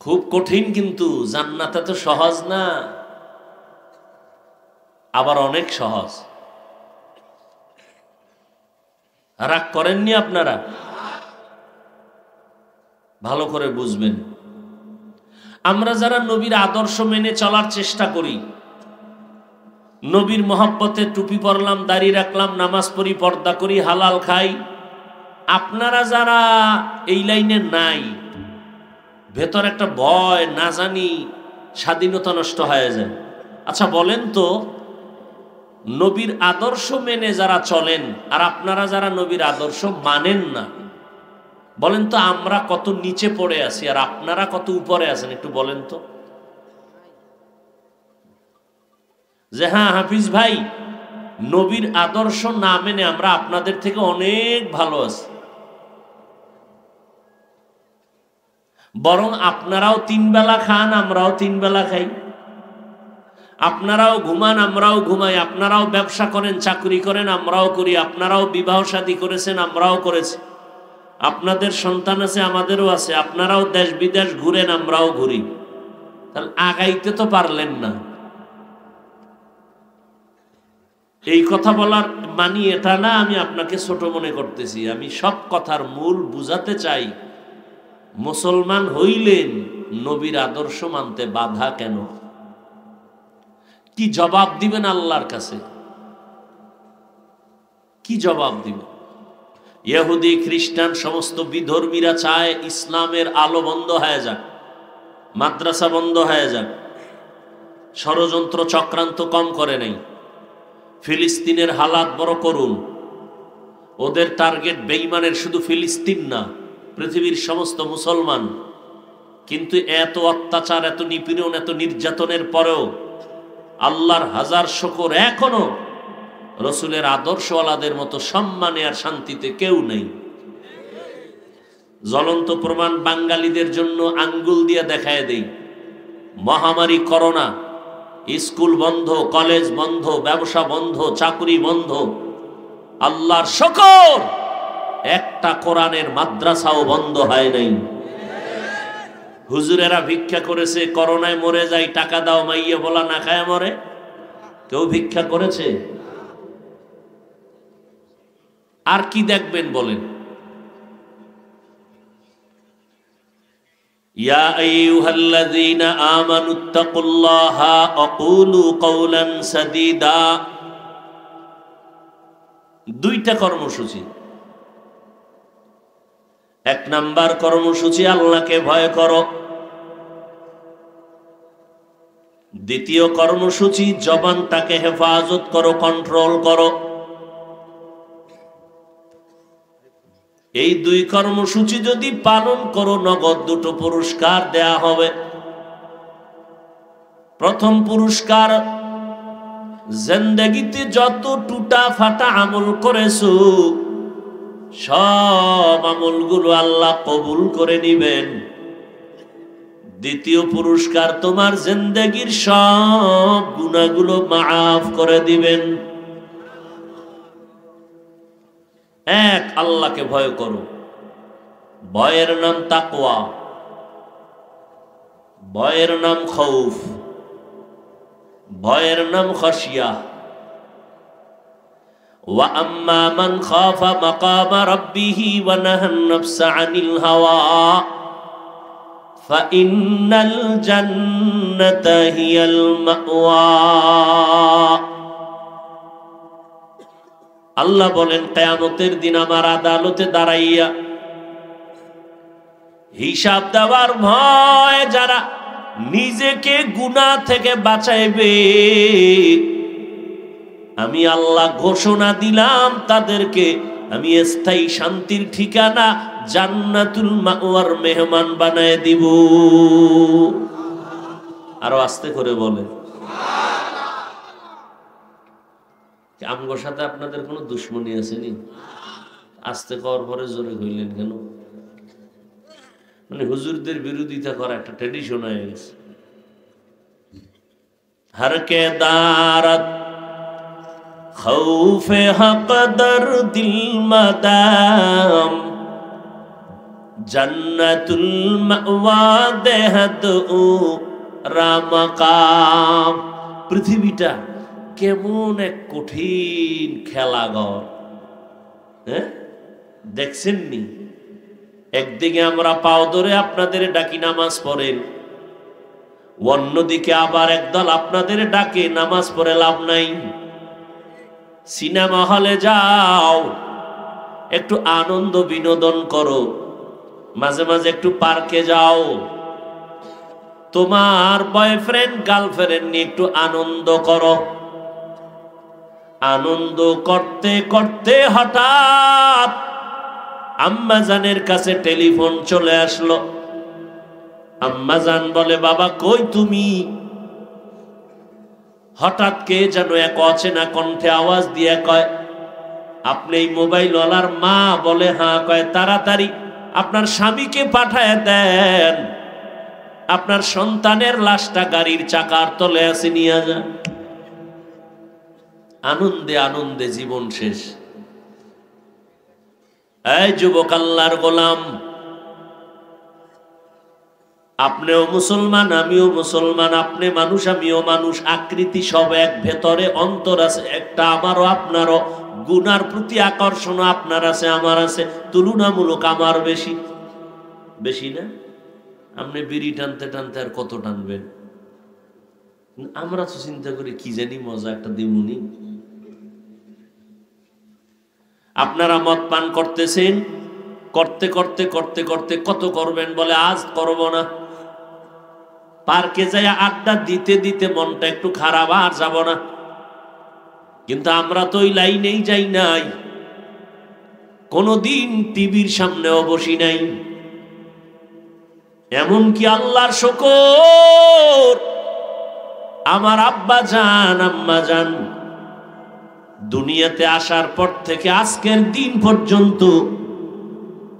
খুব কঠিন, কিন্তু জান্নাতে তো সহজ না, আবার অনেক সহজ। রাগ করেননি আপনারা? ভালো করে বুঝবেন, আমরা যারা নবীর আদর্শ মেনে চলার চেষ্টা করি, নবীর মহব্বতে টুপি পরলাম, দাড়ি রাখলাম, নামাজ পড়ি, পর্দা করি, হালাল খাই, আপনারা যারা এই লাইনে নাই, ভেতর একটা ভয়, না জানি স্বাধীনতা নষ্ট হয়ে যায়। আচ্ছা বলেন তো, নবীর আদর্শ মেনে যারা চলেন আর আপনারা যারা নবীর আদর্শ মানেন না, বলেন তো আমরা কত নিচে পড়ে আছি আর আপনারা কত উপরে আছেন, একটু বলেন তো। যে হ্যাঁ হাফিজ ভাই, নবীর আদর্শ না মেনে আমরা আপনাদের থেকে অনেক ভালো আছি, বরং আপনারাও 3 বেলা খান, আমরাও 3 বেলা খাই, আপনারাও ঘুমান, আমরাও ঘুমাই, আপনারাও ব্যবসা করেন, চাকরি করেন, আমরাও করি, আপনারাও বিবাহ শাদী করেছেন, আমরাও করেছি, আপনাদের সন্তান আছে, আমাদেরও আছে, আপনারাও দেশ বিদেশ ঘুরেন, আমরাও ঘুরি, তাহলে আগাইতে তো পারলেন না। এই কথা বলার মানি এটা না আমি আপনাকে ছোট মনে করতেছি, আমি সব কথার মূল বুঝাতে চাই। মুসলমান হইলেন, নবীর আদর্শ মানতে বাধা কেন? কি জবাব দিবেন আল্লাহর কাছে? কি জবাব দিবেন? ইহুদি খ্রিস্টান সমস্ত বিধর্মীরা চায় ইসলামের আলো বন্ধ হয়ে যাক, মাদ্রাসা বন্ধ হয়ে যাক, ষড়যন্ত্র চক্রান্ত কম করে নাই, ফিলিস্তিনের হালাত বড় করুন। ওদের টার্গেট বেঈমানের শুধু ফিলিস্তিন না, পৃথিবীর সমস্ত মুসলমান। কিন্তু এত অত্যাচার, এত নিপীড়ন, এত নির্যাতনের পরেও আল্লাহর হাজার শুকর, এখনো রসুলের আদর্শওয়ালাদের মতো সম্মানে আর শান্তিতে কেউ নেই। জ্বলন্ত প্রমাণ বাঙালিদের জন্য আঙ্গুল দিয়ে দেখায় দেই। মহামারী করোনা, স্কুল বন্ধ, কলেজ বন্ধ, ব্যবসা বন্ধ, চাকরি বন্ধ, আল্লাহর শুকর একটা কোরআনের মাদ্রাসাও বন্ধ হয় নাই। হুজুরেরা ভিক্ষা করেছে, করোনায় মরে যায়, টাকা দাও, মাইয়া বলা না খায় মরে। কেউ ভিক্ষা করেছে? আর কি দেখবেন বলেন? ইয়া আইয়ুহাল্লাযীনা আমানুত্তাকুল্লাহা ওয়াকুলু কাওলান সাদীদা। দুইটা কর্মসূচি। এক নাম্বার কর্মসূচি, আল্লাহকে ভয় করো। দ্বিতীয় কর্মসূচি, জবানটাকে হেফাজত করো, কন্ট্রোল করো। এই দুই কর্মসূচি যদি পালন করো, নগদ 2টো পুরস্কার দেয়া হবে। প্রথম পুরস্কার, জিন্দেগিতে যত টুটা ফাটা আমল করেছো সব আমলগুলো আল্লাহ কবুল করে নিবেন। দ্বিতীয় পুরস্কার, তোমার জিন্দেগির সব গুনাহগুলো মাফ করে দিবেন। এক, আল্লাহকে ভয় করো। ভয়ের নাম তাকওয়া, ভয়ের নাম খৌফ, ভয়ের নাম খাশিয়া। ওয়া আম্মা মান খাফা মাকামা রাব্বিহি ওয়া নাহান নাফসা আনিল হাওয়া ফাইন্নাল জান্নাতা হিয়াল মাওয়া। আল্লাহ বলেন, কিয়ামতের দিন আমার আদালতে দাঁড়াইয়া হিসাব দেওয়ার ভয় যারা নিজেকে গুনাহ থেকে বাঁচাইবে, আমি আল্লাহ ঘোষণা দিলাম তাদেরকে আমি স্থায়ী শান্তির ঠিকানা জান্নাতুল মাওয়ার মেহমান বানায় দিব। আরো আস্তে করে বলে। আমগোর সাথে আপনাদের কোনো দুশ্মনী আসেনি? আস্তে করার পরে জোরে কইলেন কেন? মানে হুজুরদের বিরোধিতা করা একটা ট্র্যাডিশন হয়ে গেছে। হরকে দারত খৌফে হকদর দিল মাদাম জান্নাতুল মাওয়া দেহদ ও রামাকাম। পৃথিবীটা কেমন এক কঠিন খেলাঘর, হ্যাঁ দেখছেন নি? একদিকে আমরা পাও ধরে আপনাদের ডাকি নামাজ পড়েন, অন্যদিকে আবার একদল আপনাদের ডাকে নামাজ পড়ে লাভ নাই। সিনেমা হলে যাও, একটু আনন্দ বিনোদন করো, মাঝে মাঝে একটু পার্কে যাও, তোমার বয়ফ্রেন্ড গার্লফ্রেন্ড নিয়ে একটু আনন্দ করো। আনন্দ করতে করতে হঠাৎ আম্মাজানের কাছে টেলিফোন চলে আসলো। আম্মাজান বলে, বাবা কই তুমি? হঠাৎ কে যেন এক অচেনা কণ্ঠে আওয়াজ দিয়ে কয়, আপনি এই মোবাইল ওয়ালার মা? বলে হ্যাঁ। কয়, তাড়াতাড়ি আপনার স্বামীকে পাঠায় দেন, আপনার সন্তানের লাশটা গাড়ির চাকার তলে আছে, নিয়ে যান। আনন্দে আনন্দে জীবন শেষ। এই যুবক আল্লাহর গোলাম, আপনিও মুসলমান, আমিও মুসলমান, আপনি মানুষ আমিও মানুষ, আকৃতি সব এক, ভেতরে অন্তর আছে একটা, আমারও আপনারও। গুনার প্রতি আকর্ষণ আপনার আছে আমার আছে, তুলনামূলক আমার বেশি। বেশি না? আপনি বিড়ি টানতে টানতে আর কত টানবেন? আমরা তো চিন্তা করি কি জানি মজা একটা দিমুনি। আপনারা মদ পান করতেছেন, করতে করতে করতে করতে কত করবেন? বলে আজ করব না। পার্কে যাই আড্ডা দিতে দিতে মনটা একটু খারাপ, আর যাব না। কিন্তু আমরা তো ওই লাইনেই যাই নাই, কোনদিন টিভির সামনেও বসি নাই। এমনকি আল্লাহর শুকর, আমার আব্বা জান আম্মা জান দুনিয়াতে আসার পর থেকে আজকের দিন পর্যন্ত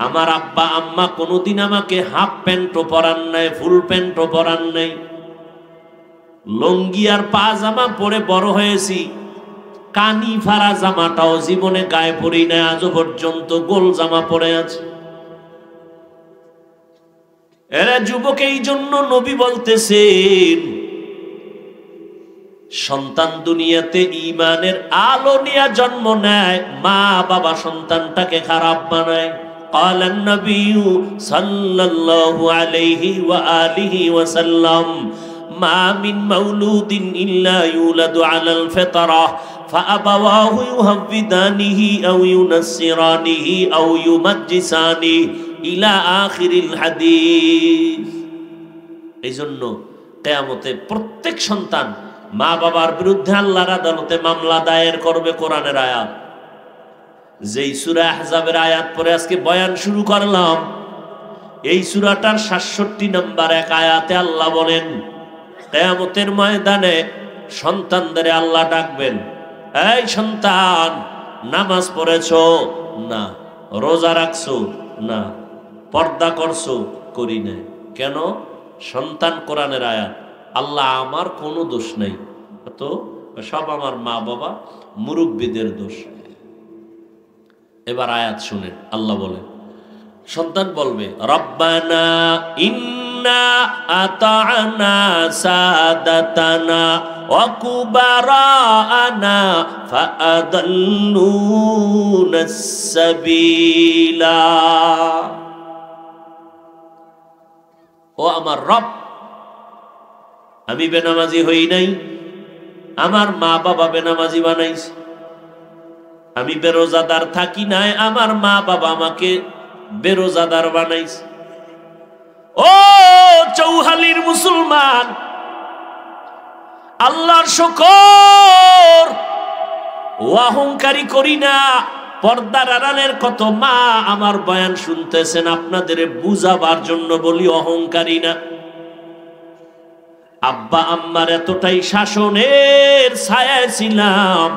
আমার আব্বা আম্মা কোনোদিন আমাকে হাফ প্যান্টও পরান নাই, ফুল প্যান্টও পরান নাই। লঙ্গি আর পাজামা পরে বড় হয়েছি, কানি ফাড়া জামাটাও জীবনে গায়ে পরি নাই, আজও পর্যন্ত গোল জামা পরে আছে। এরা যুবক, এই জন্য নবী বলতেছেন, সন্তান দুনিয়াতে ঈমানের আলো নিয়ে জন্ম নেয়, মা বাবা সন্তানটাকে খারাপ বানায়। قال النبي صلى الله عليه وآله وسلم ما من مولود إلا يولد على الفطرة فأبواه يهودانه أو ينصرانه أو يمجسانه إلى آخر الحديث। এই জন্য কিয়ামতে প্রত্যেক সন্তান মা বাবার বিরুদ্ধে আল্লাহর আদালতে মামলা দায়ের করবে। কোরআনের আয়াত, যেই সূরা আহজাবের আয়াত পরে আজকে বয়ান শুরু করলাম, এই সূরাটার ৬৭ নম্বর এক আয়াতে আল্লাহ বলেন, কিয়ামতের ময়দানে সন্তানদের আল্লাহ ডাকবেন, এই সন্তান, নামাজ পড়েছো না, রোজা রাখছো না, পর্দা করছো? করি নাই। কেন? সন্তান কোরআনের আয়াত, আল্লাহ আমার কোনো দোষ নাই, তো সব আমার মা বাবা মুরব্বীদের দোষ। এবার আয়াত শুনেন, আল্লাহ বলেন, সন্তান বলবে, রব্বানা ইন্না আতা'না সাদাতানা ওয়া কুবারানা ফাআদাল্লুনাস সাবিলা। ও আমার রব, আমি বেনামাজি হই নাই, আমার মা বাবা বেনামাজি বানাইছে। আমি বেরোজাদার থাকি নাই, আমার মা বাবা আমাকে বেরোজাদার বানাইছে। ও চৌহালির মুসলমান, আল্লাহর শুকর, ও অহংকারী করি না। পর্দার আড়ালের কত মা আমার বয়ান শুনতেছেন, আপনাদের বুঝাবার জন্য বলি, অহংকারী না। আব্বা আম্মার এতটাই শাসনের ছায়ায় ছিলাম,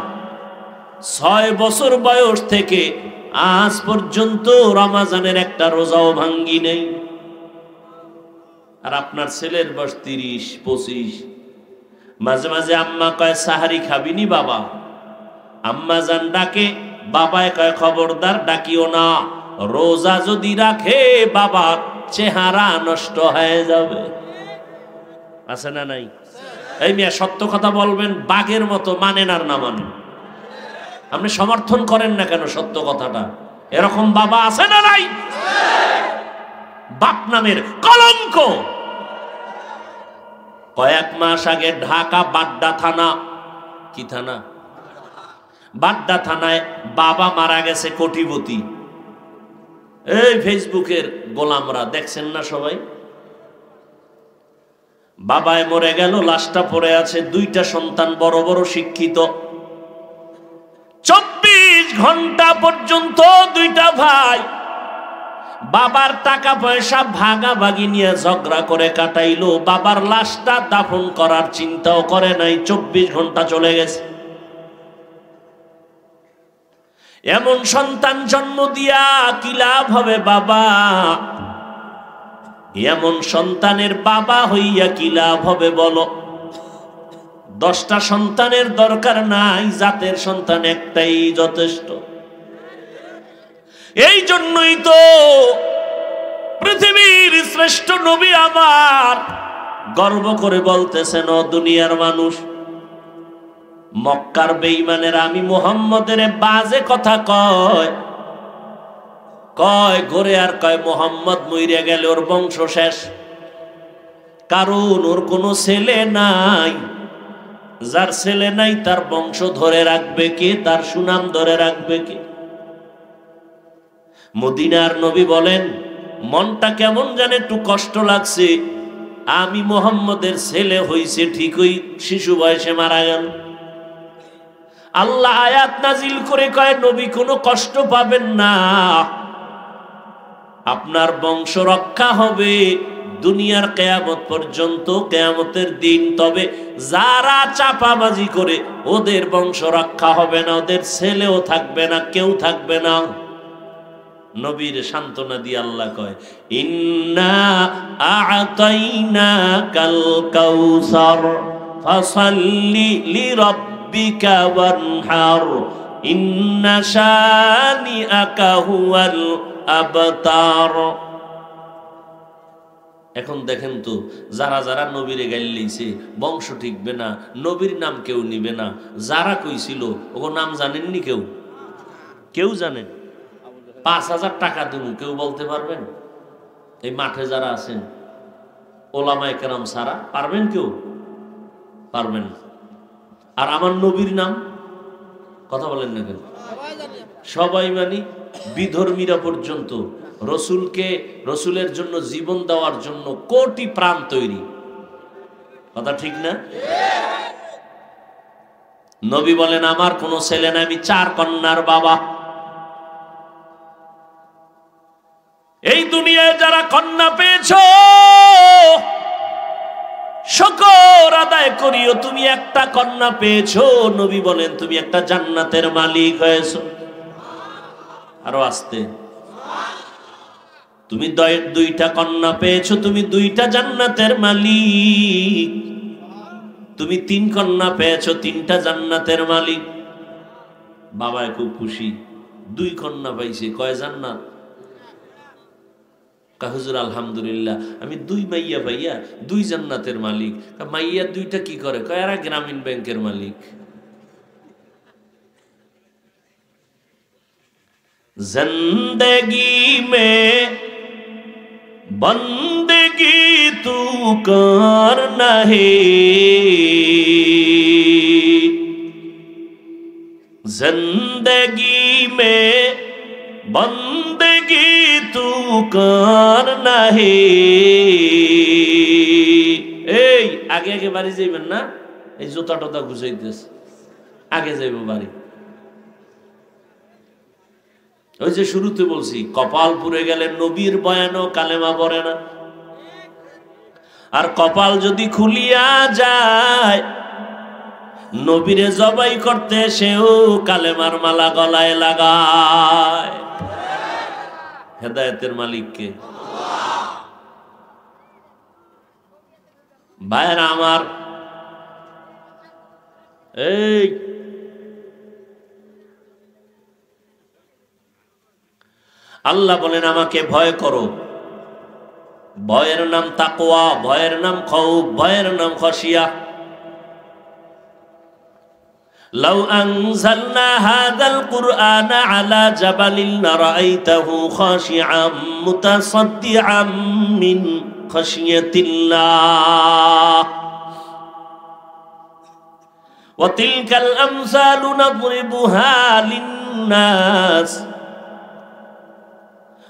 6 বছর বয়স থেকে আজ পর্যন্ত রমজানের একটা রোজাও ভাঙ্গি নেই। আর আপনার ছেলের বয়স 30-25। মাঝে মাঝে আম্মা কয় সাহারি খাবিনি বাবা, আম্মা জান ডাকে, বাবায় কয় খবরদার ডাকিও না, রোজা যদি রাখে বাবার চেহারা নষ্ট হয়ে যাবে। আছে না নাই? এই মিয়া সত্য কথা বলবেন, বাঘের মতো মানেন আর না মানেন। আপনি সমর্থন করেন না কেন সত্য কথাটা? এরকম বাবা আছে না নাই? বাপ নামের কলঙ্ক। কয়েক মাস আগে ঢাকা বাড্ডা থানা, কি থানা? বাড্ডা থানায় বাবা মারা গেছে, কোটিপতি। এই ফেসবুকের গোলামরা দেখছেন না সবাই? বাবায় মরে গেল, লাশটা পড়ে আছে, 2টা সন্তান বড় বড় শিক্ষিত। 24 ঘন্টা পর্যন্ত 2টা ভাই বাবার টাকা পয়সা ভাগাভাগি নিয়ে ঝগড়া করে কাটাইলো। বাবার লাশটা দাফন করার চিন্তাও করে নাই। 24 ঘন্টা চলে গেছে। এমন সন্তান জন্ম দিয়া কি লাভ হবে বাবা? এমন সন্তানের বাবা হইয়া কি লাভ হবে বলো? 10টা সন্তানের দরকার নাই, জাতের সন্তান একটাই যথেষ্ট। এই জন্যই তো পৃথিবীর শ্রেষ্ঠ নবী আমার গর্ব করে বলতেছেন, ও দুনিয়ার মানুষ, মক্কার বেঈমানেরা আমি মুহাম্মদের বাজে কথা কয় ঘরে আর কয় মুহাম্মদ মইরে গেলে ওর বংশ শেষ, কারণ ওর কোনো ছেলে নাই। যার ছেলে নাই তার বংশ ধরে রাখবে কে? তার সুনাম ধরে রাখবে কে? মদিনার নবী বলেন, মনটা কেমন জানে একটু কষ্ট লাগছে, আমি মুহাম্মদের ছেলে হইছে ঠিকই, শিশু বয়সে মারা গেল। আল্লাহ আয়াত নাজিল করে কয়, নবী কোনো কষ্ট পাবেন না, আপনার বংশ রক্ষা হবে দুনিয়ার কিয়ামত পর্যন্ত, কিয়ামতের দিন। তবে যারা চাপাবাজি করে ওদের বংশ রক্ষা হবে না, ওদের ছেলেও থাকবে না, কেউ থাকবে না। নবীর সান্ত্বনা দিয়ে আল্লাহ কয়, ইন্না আ'তাইনাকাল কাউসার ফাসাল্লি লিরাব্বিকা ওয়ানহার ইন্না শানিআকা হুয়াল আবতার। এখন দেখেন তো, যারা যারা নবীরে গাইল লইছে, বংশ টিকবে না, নবীর নাম কেউ নিবে না। যারা কইছিল ওগো নাম জানেননি? কেউ জানেন? 5,000 টাকা দেব, কেউ বলতে পারবেন? এই মাঠে যারা আছেন ওলামায়ে কেরাম সারা পারবেন? কেউ পারবেন? আর আমার নবীর নাম কথা বলেন না কেন? সবাই মানি, বিধর্মীরা পর্যন্ত। রসুলের জন্য জীবন দেওয়ার জন্য কোটি প্রাণ তৈরি। কথা ঠিক না? নবী বলেন, আমার কোনো ছেলে না, আমি 4 কন্যার বাবা। এই দুনিয়ায় যারা কন্যা পেয়েছো শুকর আদায় করিও, তুমি একটা কন্যা পেয়েছো। নবী বলেন, তুমি একটা জান্নাতের মালিক হয়েছো। আরো আসতে, তুমি 2টা কন্যা পেয়েছো, তুমি 2টা জান্নাতের মালিক। তুমি 3 কন্যা পেয়েছো, 3টা জান্নাতের মালিক। বাবা খুব খুশি, 2 কন্যা পাইছে, কয় জান্নাত? হুজুর আলহামদুলিল্লাহ, আমি 2 মাইয়া পাইয়া 2 জান্নাতের মালিক। মাইয়া 2টা কি করে? কয় এরা গ্রামীণ ব্যাংকের মালিক। জিন্দেগি মে বন্দেগি তু করনা হে, জিন্দেগি মে বন্দেগি তু করনা হে। এই আগে আগে বাড়ি যাইবেন না, এই জুতা টোতা গুছাইতেছে, আগে যাইব বাড়ি। ওই যে শুরুতে বলছি, কপাল পুড়ে গেলে নবীর বয়ানও কালেমা পড়ে না। আর কপাল যদি খুলিয়া যায়, নবীরে জবাই করতে সেও কালেমার মালা গলায় লাগায়। হেদায়েতের মালিককে। ভাইরা আমার, এই আল্লাহ বলেন আমাকে ভয় করো। ভয়ের নাম তাকওয়া, ভয়ের নাম খৌফ, ভয়ের নাম খশিয়া। লাউ আনজালনা হাযাল কুরআনা আলা জাবালিন লারাআইতাহু খাশিআম মুতাসাদ্দিআম মিন খাশিয়াতিল্লাহ। ওয়া তিলকাল আমসালু নাদরিবুহা লিন-নাস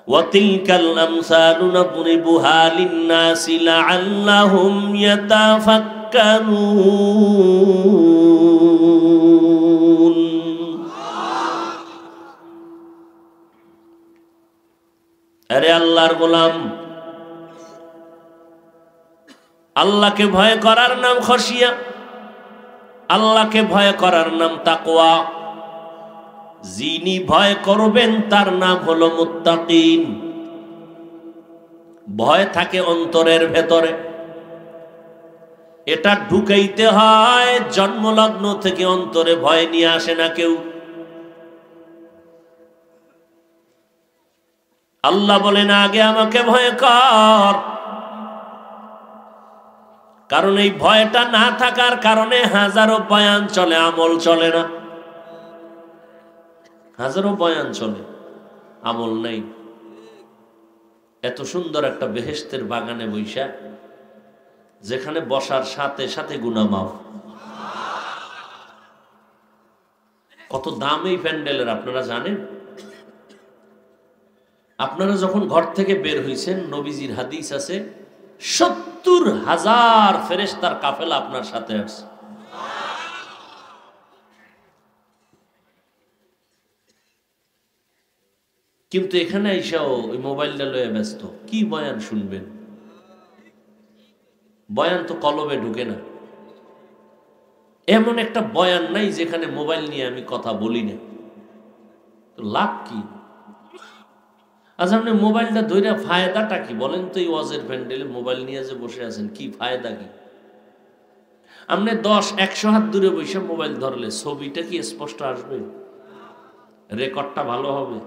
وتلك الأمثال نضربها للناس لعلهم يتفكرون। আরে আল্লাহর গোলাম, আল্লাহকে ভয় করার নাম খশিয়া, আল্লাহকে ভয় করার নাম তাকওয়া। যিনি ভয় করবেন তার নাম হলো মুত্তাকিন। ভয় থাকে অন্তরের ভেতরে, এটা ঢুকাইতে হয়। জন্মলগ্ন থেকে অন্তরে ভয় নিয়ে আসে না কেউ। আল্লাহ বলেন আগে আমাকে ভয় কর, কারণ এই ভয়টা না থাকার কারণে হাজারো বয়ান চলে, আমল চলে না। হাজারো বয়ান চলে, আমল নাই। এত সুন্দর একটা বেহেশতের বাগানে বৈশা, যেখানে বসার সাথে সাথে গুনাহ মাফ। কত দাম এই প্যান্ডেলের আপনারা জানেন? আপনারা যখন ঘর থেকে বের হইছেন, নবীজির হাদিস আছে ৭০,০০০ ফেরেশতার কাফেলা আপনার সাথে আসছে। কিন্তু এখানে আইসাও ওই মোবাইলটা লয়ে ব্যস্ত। কি বয়ান শুনবেন? বয়ান তো কলবে ঢুকে না। এমন একটা বয়ান নাই যেখানে মোবাইল নিয়ে আমি কথা বলি না। তো লাভ কি? আচ্ছা, আপনি মোবাইলটা ধরে ফায়দাটা কি বলেন তো? এই ওয়াজের প্যান্ডেলে মোবাইল নিয়ে যে বসে আছেন, কি ফায়দা কি? আপনি ১০-১০০ হাত দূরে বসে মোবাইল ধরলে ছবিটা কি স্পষ্ট আসবে? রেকর্ডটা ভালো হবে?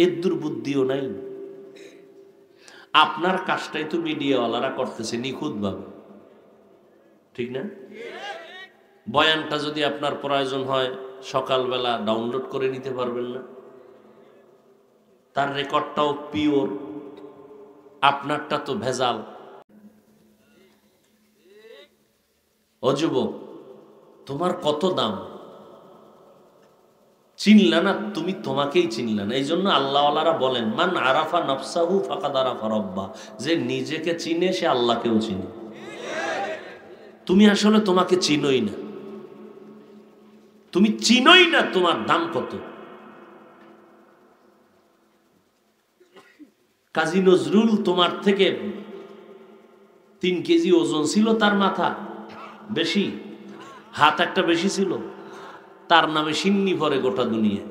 এর দুর্বুদ্ধিও নাই। আপনার কাজটাই তো মিডিয়াওয়ালারা করতেছে নিখুঁত ভাবে, ঠিক না? বয়ানটা যদি আপনার প্রয়োজন হয় সকালবেলা ডাউনলোড করে নিতে পারবেন না? তার রেকর্ডটাও পিওর, আপনারটা তো ভেজাল। ও যুবক, তোমার কত দাম চিনলা না তুমি? তোমাকেই চিনলা না। এই জন্য আল্লাহওয়ালারা বলেন মান আরাফা নফসাহু ফাকাদ আরাফা রব্বা। যে নিজেকে চিনে সে আল্লাহকেও চিনে। তুমি আসলে তোমাকে চিনোই না, তুমি চিনোই না তোমার দাম কত। কাজী নজরুল তোমার থেকে ৩ কেজি ওজন ছিল, তার মাথা বেশি, হাত একটা বেশি ছিল, তার নামে সিন্নি ভরে গোটা দুনিয়া।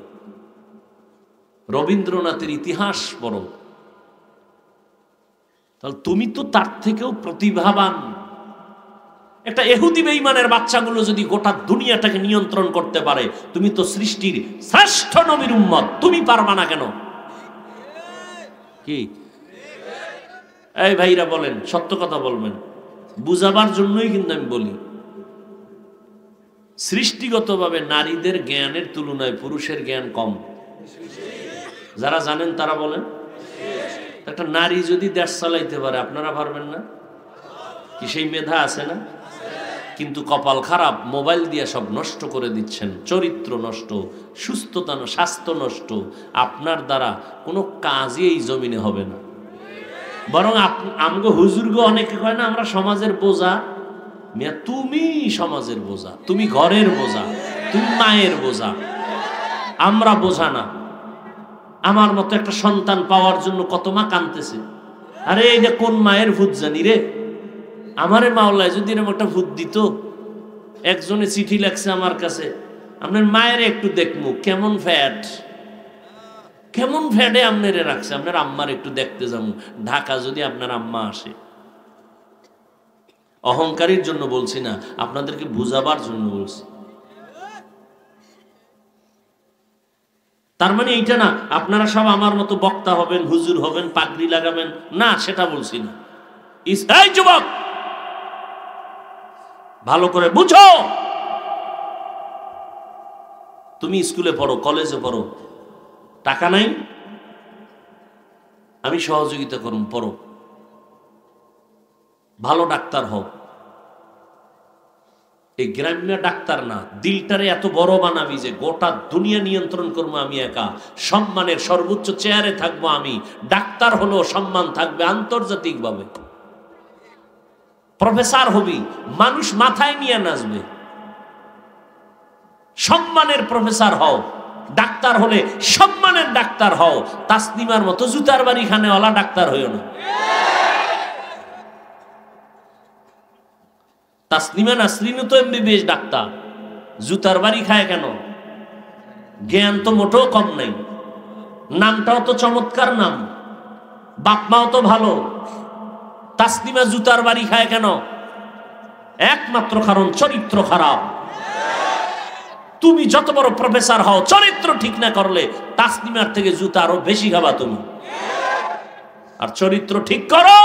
রবীন্দ্রনাথের ইতিহাস পড়ো, তাহলে তুমি তো তার থেকেও প্রতিভাবান। একটা ইহুদি বেঈমানের বাচ্চাগুলো যদি গোটা দুনিয়াটাকে নিয়ন্ত্রণ করতে পারে, তুমি তো সৃষ্টির শ্রেষ্ঠ নবীর উম্মত, তুমি পারবা না কেন? কি এই ভাইরা বলেন, সত্য কথা বলবেন, বুঝাবার জন্যই কিন্তু আমি বলি। সৃষ্টিগতভাবে নারীদের জ্ঞানের তুলনায় পুরুষের জ্ঞান কম। যারা জানেন তারা বলেন। একটা নারী যদি দেশ চালাইতে পারে, আপনারা পারবেন না? কি সেই মেধা আছে না? কিন্তু কপাল খারাপ, মোবাইল দিয়ে সব নষ্ট করে দিচ্ছেন। চরিত্র নষ্ট, সুস্থতা, স্বাস্থ্য নষ্ট। আপনার দ্বারা কোনো কাজই এই জমিনে হবে না। বরং আমগো হুজুরগো অনেকে কয় না আমরা সমাজের বোঝা। মিয়া, তুমি সমাজের বোঝা, তুমি ঘরের বোঝা, তুমি মায়ের বোঝা, আমরা বোঝা না। আমার মতো একটা সন্তান পাওয়ার জন্য কত মা কাঁদতেছে। আরে এইটা কোন মায়ের ভূত জানি রে, আমারে মাওলায় যদি এরকম একটা ভূত দিত, একজনে চিঠি লেখছে আমার কাছে, আপনার মায়ের একটু দেখমু কেমন ফ্যাট, কেমন ফ্যাটে আপনারে রাখছে, আপনার আম্মার একটু দেখতে যাবো ঢাকা যদি আপনার আম্মা আসে। অহংকারীর জন্য বলছি না, আপনাদেরকে বুঝাবার জন্য বলছি। তার মানে এইটা না আপনারা সব আমার মতো বক্তা হবেন, হুজুর হবেন, পাগড়ি লাগাবেন, না সেটা বলছি না। এই যুবক ভালো করে বুঝো, তুমি স্কুলে পড়ো, কলেজে পড়ো, টাকা নাই, আমি সহযোগিতা করুন, পড়ো, ভালো ডাক্তার হও। এই গ্রাম্য ডাক্তার না, দিলটারে এত বড় বানাবি যে গোটা দুনিয়া নিয়ন্ত্রণ করবো আমি একা, সম্মানের সর্বোচ্চ চেয়ারে থাকবো আমি, ডাক্তার হলেও সম্মান থাকবে আন্তর্জাতিকভাবে। প্রফেসর হবি, মানুষ মাথায় নিয়ে নাচবে, সম্মানের প্রফেসর হও। ডাক্তার হলে সম্মানের ডাক্তার হও, তাসনিমার মতো জুতার বাড়ি খানেওয়ালা ডাক্তার হইও না। তাসনিমা নাসরিন তো এমবিবিএস ডাক্তার, জুতার বাড়ি খায় কেন? জ্ঞান তো মোটেও কম নাই, নামটাও তো চমৎকার নাম, বাপ মাও তো ভালো, তাসনিমা জুতার বাড়ি খায় কেন? একমাত্র কারণ চরিত্র খারাপ। তুমি যত বড় প্রফেসর হও, চরিত্র ঠিক না করলে তাসনিমার থেকে জুতা আরো বেশি খাবা তুমি। আর চরিত্র ঠিক করো,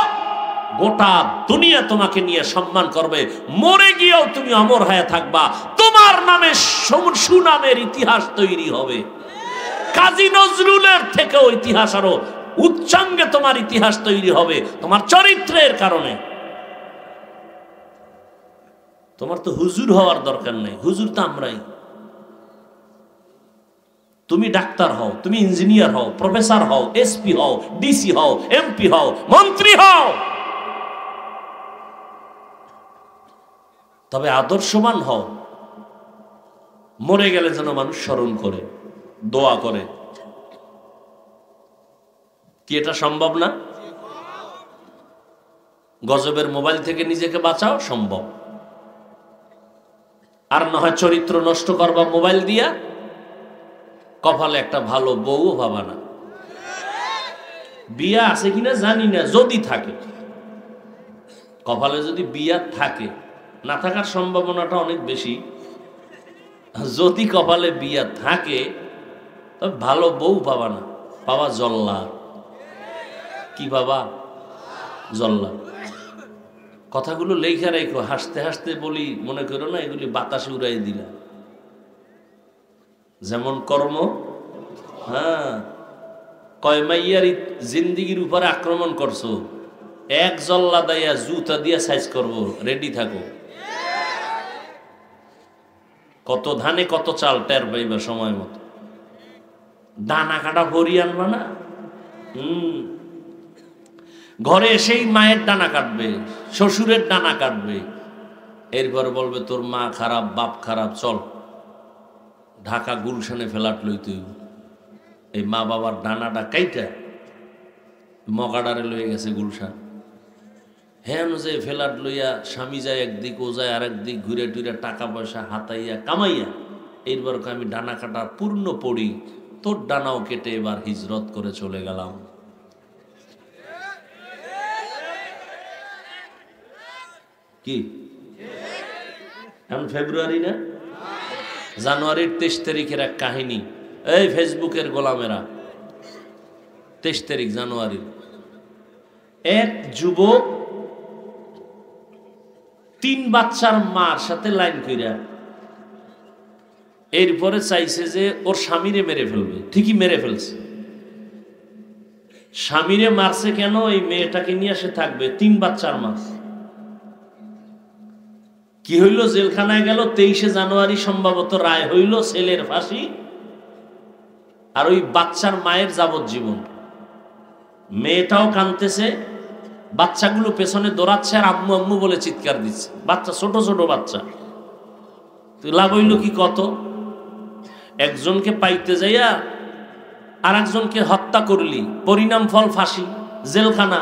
গোটা দুনিয়া তোমাকে নিয়ে সম্মান করবে, মরে গিয়েও তুমি অমর হয়ে থাকবা, তোমার নামে সুনামের ইতিহাস তৈরি হবে। কাজী নজরুলের থেকেও ইতিহাস আরো উচ্চাঙ্গে তোমার ইতিহাস তৈরি হবে তোমার চরিত্রের কারণে। তোমার তো হুজুর হওয়ার দরকার নেই, হুজুর তো আমরাই। তুমি ডাক্তার হও, তুমি ইঞ্জিনিয়ার হও, প্রফেসর হও, এসপি হও, ডিসি হও, এমপি হও, মন্ত্রী হও, তবে আদর্শবান হও। মরে গেলে যেন মানুষ স্মরণ করে, দোয়া করে। কি এটা সম্ভব না? গজবের মোবাইল থেকে নিজেকে বাঁচাও, সম্ভব। আর না হয় চরিত্র নষ্ট করবা মোবাইল দিয়া, কপালে একটা ভালো বউও ভাবা না। বিয়া আছে কিনা জানি না, যদি থাকে, কপালে যদি বিয়া থাকে, না থাকার সম্ভাবনাটা অনেক বেশি। যদি কপালে বিয়া থাকে তবে ভালো বউ পাবা না, পাবা জল্লা। কি বাবা? জল্লা। কথাগুলো লেখা রেখো, হাসতে হাসতে বলি, মনে করো না এগুলি বাতাসে উড়াই দিলা। যেমন কর্ম, হ্যাঁ, কয় মাইয়ার জিন্দিগির উপরে আক্রমণ করছো, এক জল্লা দাইয়া জুতা দিয়া সাইজ করবো, রেডি থাকো। কত ধানে কত চাল টের পাইবা সময় মতো। দানা কাটা ভরি আনবা না, ঘরে এসেই মায়ের ডানা কাটবে, শ্বশুরের ডানা কাটবে, এরপর বলবে তোর মা খারাপ, বাপ খারাপ, চল ঢাকা গুলশানে ফ্ল্যাট লই তুই। এই মা বাবার ডানাটা কাইটা মগাডারে লয়ে গেছে গুলশান। হ্যাঁ যে ফ্ল্যাট লইয়া স্বামী যায় একদিক, ও যায় আর একদিক, ঘুরে টুরে টাকা পয়সা হাতাইয়া কামাইয়া, এরপর আমি ডানা কাটা পূর্ণ পড়ি, তোর ডানাও কেটে এবার হিজরত করে চলে গেলাম। কি এখন ফেব্রুয়ারি না, জানুয়ারির 23 তারিখের এক কাহিনী, এই ফেসবুকের গোলামেরা, 23 তারিখ জানুয়ারি, এক যুবক 3 বাচ্চার মার সাথে লাইন কইরা এরপরে চাইছে যে ওর স্বামীরে মেরে ফেলবে। ঠিকই মেরে ফেলছে। স্বামীরে মারছে কেন? এই মেয়েটাকে নিয়ে সে থাকবে, 3 বাচ্চার মা। কি হইল? জেলখানায় গেল। 23 জানুয়ারি সম্ভবত রায় হইল, ছেলের ফাঁসি আর ওই বাচ্চার মায়ের যাবজ্জীবন। মেয়েটাও কাঁদতেছে, বাচ্চাগুলো পেছনে দৌড়াচ্ছে আর আম্মু আম্মু বলে চিৎকার দিচ্ছে। বাচ্চা, ছোট ছোট বাচ্চা। লাভ হইল কি? কত একজনকে পাইতে যাইয়া আর একজনকে হত্যা করলি, পরিণাম ফল ফাঁসি, জেলখানা।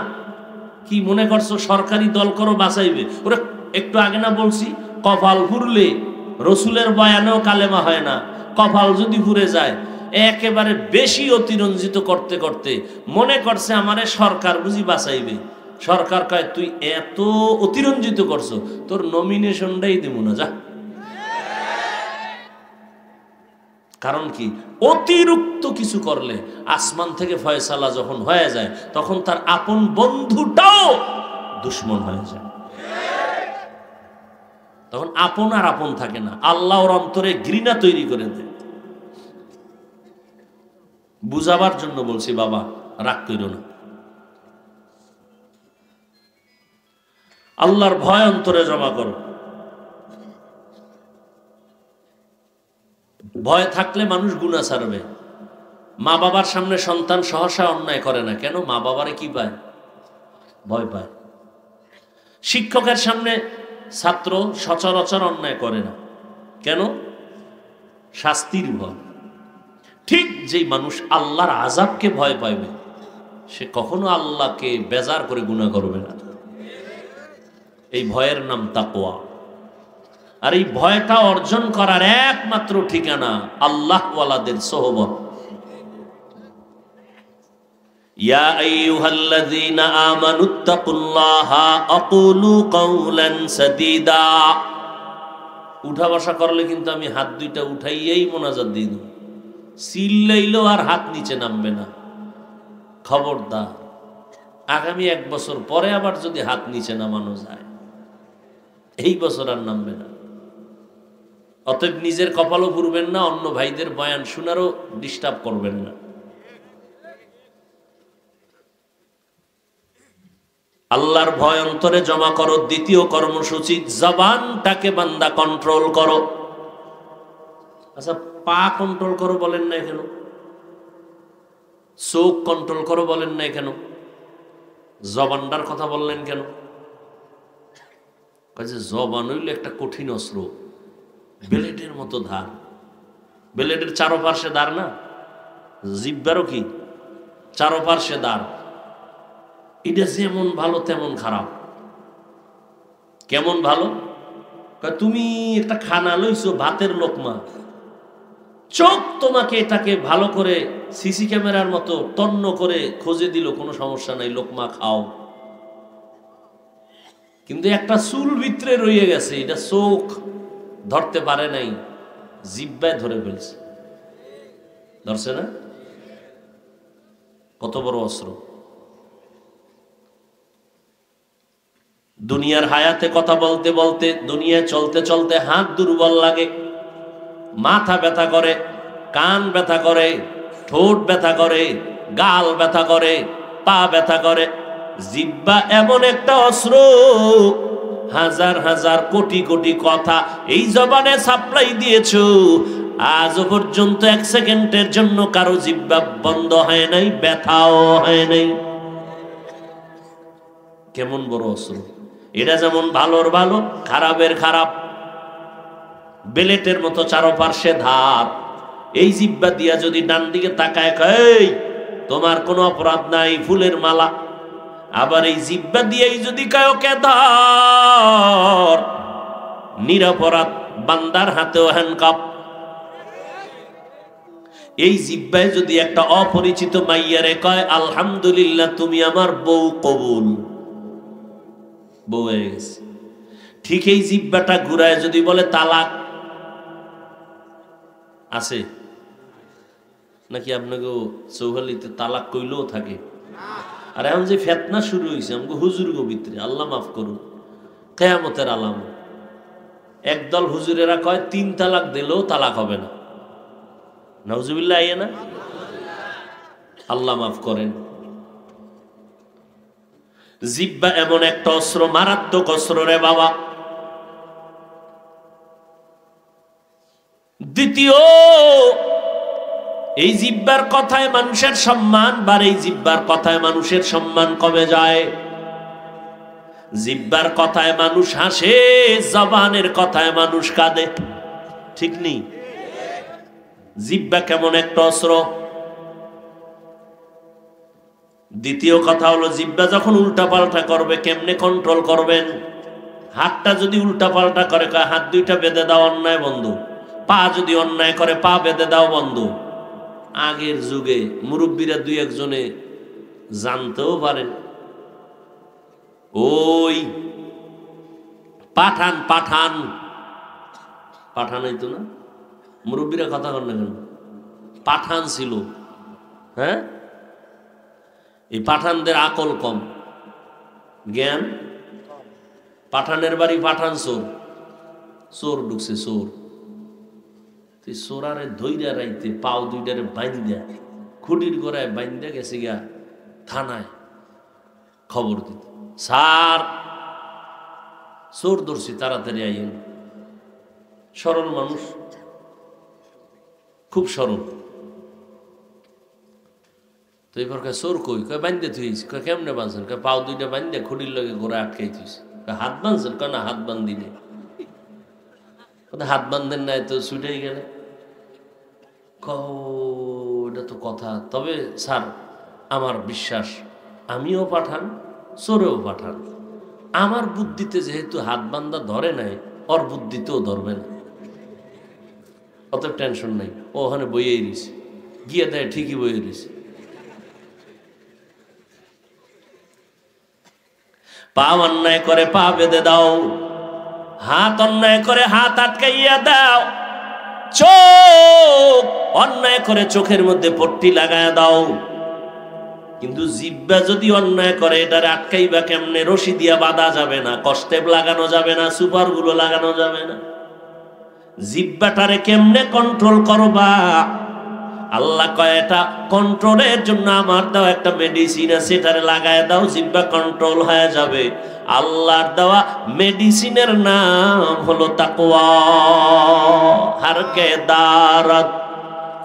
কি মনে করছো সরকারি দল করো বাঁচাইবে? ওরা একটু আগে না বলছি, কপাল ঘুরলে রসুলের বয়ানেও কালেমা হয় না, কপাল যদি পুড়ে যায়, একেবারে বেশি অতিরঞ্জিত করতে করতে মনে করছে আমারে সরকার বুঝি বাঁচাইবে। সরকার কয় তুই এত অতিরঞ্জিত করছো, তোর নমিনেশনটাই দিব না, যা। কারণ কি, অতিরিক্ত কিছু করলে আসমান থেকে ফয়সালা যখন হয়ে যায়, তখন তার আপন বন্ধুটাও দুশ্মন হয়ে যায়। তখন আপন আর আপন থাকে না, আল্লাহর অন্তরে ঘৃণা তৈরি করে দেয়। বুঝাবার জন্য বলছি, বাবা রাগ করো না। আল্লাহর ভয় অন্তরে জমা করো। ভয় থাকলে মানুষ গুনাহ ছাড়বে। মা বাবার সামনে সন্তান সহসা অন্যায় করে না, কেন? মা বাবারে কি পায়? ভয় পায়। শিক্ষকের সামনে ছাত্র সচরাচর অন্যায় করে না, কেন? শাস্তির ভয়। ঠিক যেই মানুষ আল্লাহর আযাবকে ভয় পাইবে, সে কখনো আল্লাহকে বেজার করে গুনাহ করবে না। এই ভয়ের নাম তাকওয়া। আর এই ভয়টা অর্জন করার একমাত্র ঠিকানা আল্লাহওয়ালাদের সোহবত। ইয়া আইয়ুহাল্লাযীনা আমানুত্তাকুল্লাহা আকুলু কাওলান সাদীদা। উঠা বসা করলে কিন্তু আমি হাত দুইটা উঠাইয়েই মোনাজাত দিয়ে দেব। চিল্লাইলেও আর হাত নিচে নামবে না। খবরদার, আগামী 1 বছর পরে আবার যদি হাত নিচে নামানো যায়, এই বছর আর নামবে না। অতএব নিজের কপালও পুরবেন না, অন্য ভাইদের বয়ান শোনারও ডিস্টার্ব করবেন না। আল্লাহর ভয় অন্তরে জমা করো। দ্বিতীয় কর্মসূচি, জবানটাকে বান্দা কন্ট্রোল করো। আচ্ছা, পা কন্ট্রোল করো বলেন না কেন? চোখ কন্ট্রোল করো বলেন না কেন? জবানটার কথা বললেন কেন? কাজে জবান হইল একটা কঠিন অস্ত্র, ব্লেডের মতো ধার। ব্লেডের চারোপার্শ্বে ধার না, জিহ্বারও কি চারোপার্শ্বে ধার। এটা যেমন ভালো তেমন খারাপ। কেমন ভালো? তুমি একটা খানা লইছো, ভাতের লোকমা, চোখ তোমাকে এটাকে ভালো করে সিসি ক্যামেরার মতো তন্ন করে খোঁজে দিল, কোনো সমস্যা নাই, লোকমা খাও। কিন্তু একটা চুল ভিতরে রয়ে গেছে, এটা চোখ ধরতে পারে নাই, জিহ্বায় ধরে ফেলছে। ধরছে না? কত বড় অস্ত্র! দুনিয়ার হায়াতে কথা বলতে বলতে, দুনিয়ায় চলতে চলতে হাত দুর্বল লাগে, মাথা ব্যথা করে, কান ব্যথা করে, ঠোঁট ব্যথা করে, গাল ব্যথা করে, পা ব্যথা করে। জিহ্বা এমন একটা অস্ত্র, হাজার হাজার কোটি কোটি কথা এই জবানে সাপ্লাই দিয়েছো, আজও পর্যন্ত 1 সেকেন্ডের জন্য কারো জিহ্বা বন্ধ হয় নাই, ব্যথাও হয় নাই। কেমন বড় অস্ত্র! এটা যেমন ভালোর ভালো, খারাপের খারাপ, বেলেটের মতো চারোপার্শ্বে ধার। এই জিহ্বা দিয়া যদি ডান দিকে তাকায় কই তোমার কোনো অপরাধ নাই, ফুলের মালা, আবার এই জিহ্বা দিয়েই যদি কয় ওকে ধর, নিরপরাধ বান্দার হাতেও হ্যান্ডকাপ। এই জিহ্বায় যদি একটা অপরিচিত মাইয়ারে কয় আলহামদুলিল্লাহ তুমি আমার বউ কবুল, বউ হয়ে গেছে। ঠিক এই জিহ্বাটা ঘুরায় যদি বলে তালাক, আছে নাকি? আপনাকে চৌহালিতে তালাক কইলেও থাকে। আর এখন যে ফেতনা শুরু হয়েছে আমাকে হুজুর গো ভিতরে, আল্লাহ মাফ করুন, কিয়ামতের আলামত। একদল হুজুরেরা কয় 3 তালাক দিলেও তালাক হবে না। নাউজুবিল্লাহ, আইয়ে না? আল্লাহ মাফ করেন। জিহ্বা এমন একটা অস্ত্র, মারাত্মক অস্ত্র রে বাবা। দ্বিতীয়, এই জিহ্বার কথায় মানুষের সম্মান বাড়ে, এই জিহ্বার কথায় মানুষের সম্মান কমে যায়। জিহ্বার কথায় মানুষ হাসে, জবানের কথায় মানুষ কাঁদে, ঠিক নেই? জিহ্বা কেমন একটা অস্ত্র। দ্বিতীয় কথা হলো, জিহ্বা যখন উল্টা পাল্টা করবে কেমনে কন্ট্রোল করবেন? হাতটা যদি উল্টা পাল্টা করে, কয় হাত দুইটা বেঁধে দাও, অন্যায় বন্ধ। পা যদি অন্যায় করে, পা বেঁধে দাও, বন্ধ। আগের যুগে মুরব্বীরা দুই একজনে জানতেও পারেন। ওই পাঠান পাঠান পাঠান হইতো না, মুরব্বীরা কথা কর না কেন? পাঠান ছিল, হ্যাঁ। এই পাঠানদের আকল কম, জ্ঞান। পাঠানের বাড়ি পাঠান চোর, চোর ঢুকছে চোর। চোরারে ধৈর্য রাইতে পাও দুইটারে বাইন্দা, খুঁটির গোড়ায় বাইন্দা গেছে গিয়া থানায় খবর দিত, স্যার চোর ধরছি, তাড়াতাড়ি আইন। সরল মানুষ, খুব সরল। তো এবার চোর কই? কয় বান্ধে থুইস। কয় কেমনে বাঁধছেন? কয় পাও দুইটা বান্ধে খুঁটির লগে গোড়া আটকাই থুইস। হাত বাঁধছেন? কয় না, হাত বান্ধি নেই। হাত বান্ধেন নাই তো ছুটেই গেলে। এটা তো কথা। তবে স্যার আমার বিশ্বাস, আমিও পাঠান, চোরেও পাঠান। আমার বুদ্ধিতে যেহেতু হাত বান্ধা ধরে নাই, ওর বুদ্ধিতেও ধরবে না, অত টেনশন নাই। ও ওখানে বইয়েই রয়েছে, গিয়ে দেয় ঠিকই বইয়ে রয়েছে। পা অন্যায় করে পা বেঁধে দাও, হাত অন্যায় করে হাত আটকাইয়া দাও, চোখ অন্যায় করে চোখের মধ্যে পট্টি লাগায় দাও। কিন্তু জিহ্বা যদি অন্যায় করে, এটারে আটকাইবা কেমনে? রশি দিয়া বাঁধা যাবে না, কষ্টেপ লাগানো যাবে না, সুপার গুলো লাগানো যাবে না। জিহ্বাটারে কেমনে কন্ট্রোল করবা? আল্লাহ কয় এটা কন্ট্রোলের জন্য আমার দেওয়া একটা মেডিসিন আছে, এটারে লাগায় দাও, জিহ্বা কন্ট্রোল হয়ে যাবে। আল্লাহর দেওয়া মেডিসিনের নাম হলো তাকওয়া। হারকে দারত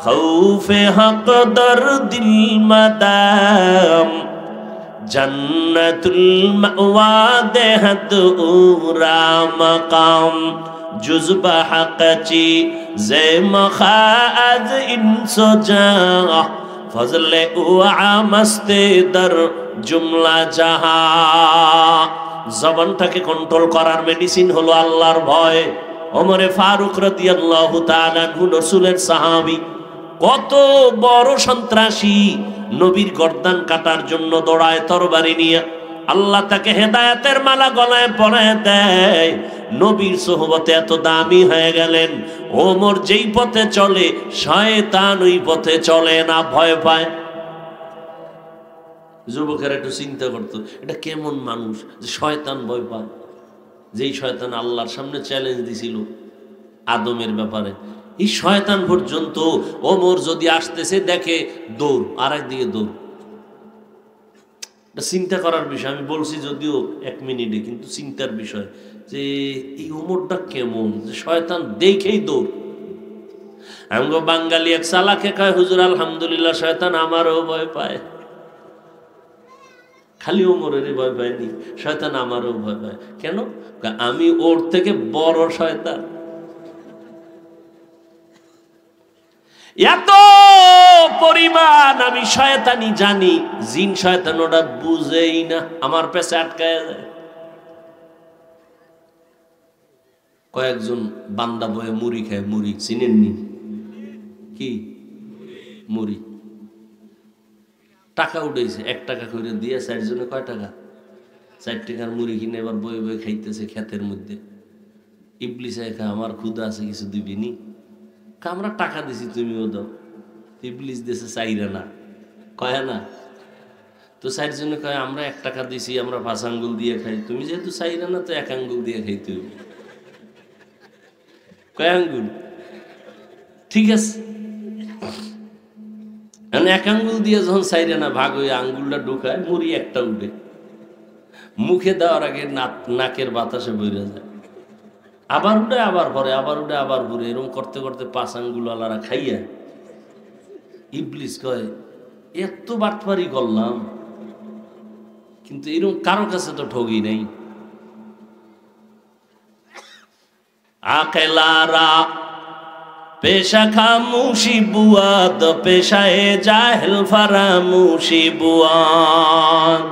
খৌফে হক দরদিল মাদাম, জান্নাতুল মাওয়া দেহত উরা মাকাম, জুজবা হাকচি জে মখাজ ইনসোজা, ফজলে উআ মস্তে দর জুমলা জাহা। জবানটাকে কন্ট্রোল করার মেডিসিন হলো আল্লাহর ভয়। ওমরে ফারুক রাদিয়াল্লাহু তাআলা আনহু, রাসূলের সাহাবী, কত বড় সন্ত্রাসী, নবীর গর্দান কাটার জন্য দৌড়ায় তরবারি নিয়ে। আল্লাহ তাকে হেদায়েতের মালা গলায় পরায় দেয়। নবীর সোহবতে এত দামি হয়ে গেলেন, ওমর যেই পথে চলে শয়তান ওই পথে চলে না, ভয় পায়। যুবকেরা একটু চিন্তা করতো, এটা কেমন মানুষ যে শয়তান ভয় পায়? যেই শয়তান আল্লাহর সামনে চ্যালেঞ্জ দিছিল আদমের ব্যাপারে, এই শয়তান পর্যন্ত ওমর যদি আসতেছে দেখে দৌড়, আর একদিকে দৌড়। এটা চিন্তা করার বিষয়। আমি বলছি যদিও 1 মিনিটে, কিন্তু চিন্তার বিষয় যে এই ওমরটা কেমন, যে শয়তান দেখেই দৌড়। আমগো বাঙালি এক চালাকে কয়, হুজুর আলহামদুলিল্লাহ শয়তান আমারও ভয় পায়। খালি ওমরের ভয় পায়নি, শয়তান আমারও ভয় পায়। কেন? আমি ওর থেকে বড় শয়তান। এত পরিমাণ আমি শয়তানি জানি, জিন শয়তান ওটা বুঝেই না, আমার পেছে আটকায় যায়। কয়েকজন বান্দা বয়ে মুড়ি খায়, মুড়ি চিনেননি? কি মুড়ি? টাকা উঠেছে, 1 টাকা করে দিয়ে 4 জনে কয় টাকা? 4 টাকার মুড়ি কিনে এবার বয়ে বয়ে খাইতেছে ক্ষেতের মধ্যে। ইবলিস একা, আমার ক্ষুধা আছে, কিছু দিবিনি? আমরা টাকা দিছি, তুমিও দাও। ইবলিস দিয়েছে 4 আনা, কয় না? তো 4 জনে কয় আমরা 1 টাকা দিছি, আমরা 5 আঙ্গুল দিয়ে খাই। তুমি যেহেতু 4 আনা, তো 1 আঙ্গুল দিয়ে খাইতে হবে। কয় আঙ্গুল? ঠিক আছে, 1 আঙ্গুল দিয়ে যখন 4 আনা ভাগ হয়ে আঙ্গুলটা ঢুকায়, মুড়ি একটা উঠে, মুখে দেওয়ার আগে নাকের বাতাসে বইরে যায়, আবার উঠে আবার পরে, আবার উঠে আবার ঘুরে, এরকম করতে করতে 5 আঙ্গুল আলারা খাইয়া ইবলিস কয় এত বাটপারি করলাম, কিন্তু এরকম কারো কাছে তো ঠগি নাই। আকেলারা পেশা খামুশি বুয়াদ, পেশায়ে জাহেল ফারামুশি বুয়াদ।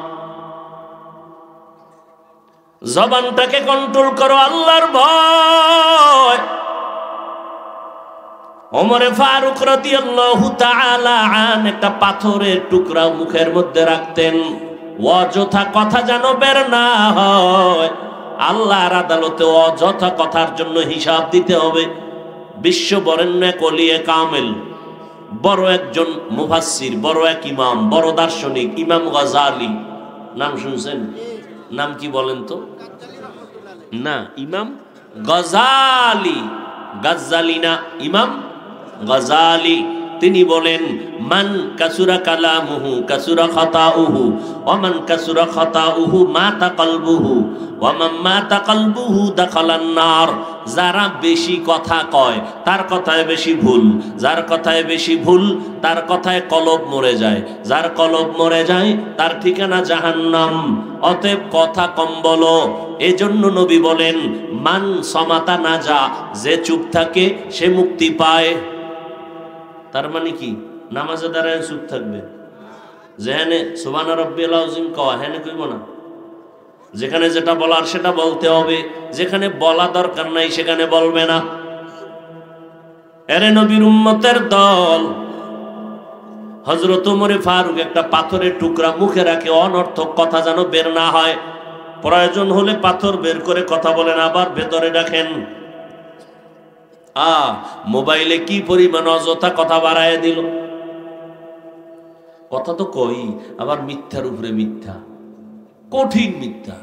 জবানটাকে কন্ট্রোল করো, আল্লাহর ভয়। ওমরে ফারুক রাদিয়াল্লাহু তাআলা আন একটা পাথরের টুকরা মুখের মধ্যে রাখতেন, অযথা কথা যেন বের না হয়। আল্লাহর আদালতে অযথা কথার জন্য হিসাব দিতে হবে। বিশ্ব বরেণ্য এক ওলিয়ে কামেল, বড় একজন মুফাসসির, বড় এক ইমাম, বড় দার্শনিক, ইমাম গাজ্জালী। নাম শুনছেন? নাম কি বলেন তো? না, ইমাম গাজ্জালী। গাজ্জালী না, ইমাম গাজ্জালী। তিনি বলেন, মান কাসুরা কালামুহু কাসুরা খাতাউহু ওয়া মান কাসুরা খাতাউহু মাতা কলবুহু ওয়া মান মাতা কলবুহু দাখালান নার। যারা বেশি কথা কয় তার কথায় বেশি ভুল, যার কথায় বেশি ভুল তার কথায় কলব মরে যায়, যার কলব মরে যায় তার ঠিকানা জাহান্নাম। অতএব কথা কম বলো। এজন্য নবী বলেন, মান সমাতা নাজা, যে চুপ থাকে সে মুক্তি পায়। তার মানে কি? নামাজে দাঁড়ায় চুপ থাকবে, যেখানে সুবহানা রাব্বিয়াল আযীম কয় হেনে কইব না। যেখানে যেটা বলার সেটা বলতে হবে, যেখানে বলা দরকার নাই সেখানে বলবে না। এরে নবীর উম্মতের দল, হযরত ওমর ফারুক একটা পাথরের টুকরা মুখে রাখে, অনর্থক কথা যেন বের না হয়। প্রয়োজন হলে পাথর বের করে কথা বলেন, আবার ভেতরে রাখেন। মোবাইলে কি পরিমাণ অযথা কথা বাড়ায় দিল। কথা তো কই, আবার মিথ্যার উপরে মিথ্যা, কঠিন মিথ্যা।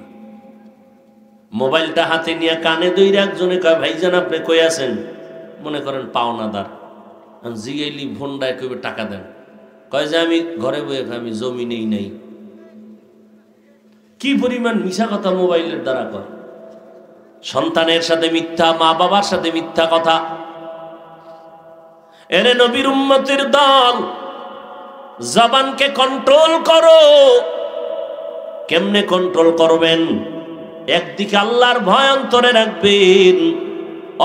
মোবাইলটা হাতে নিয়ে কানে দইরা একজনে কয়, ভাইজান আপনি কই আছেন? মনে করেন পাওনাদার, জিগাইলি ভন্ডায় কইবে টাকা দেন, কয় যে আমি ঘরে বইয়ে আমি জমি নেই নাই। কি পরিমাণ মিশা কথা মোবাইলের দ্বারা কয়। সন্তানের সাথে মিথ্যা, মা বাবার সাথে মিথ্যা কথা। এরে নবীর উম্মতের দল, জবানকে কন্ট্রোল করো। কেমনে কন্ট্রোল করবেন? একদিকে আল্লাহর ভয় অন্তরে রাখবেন,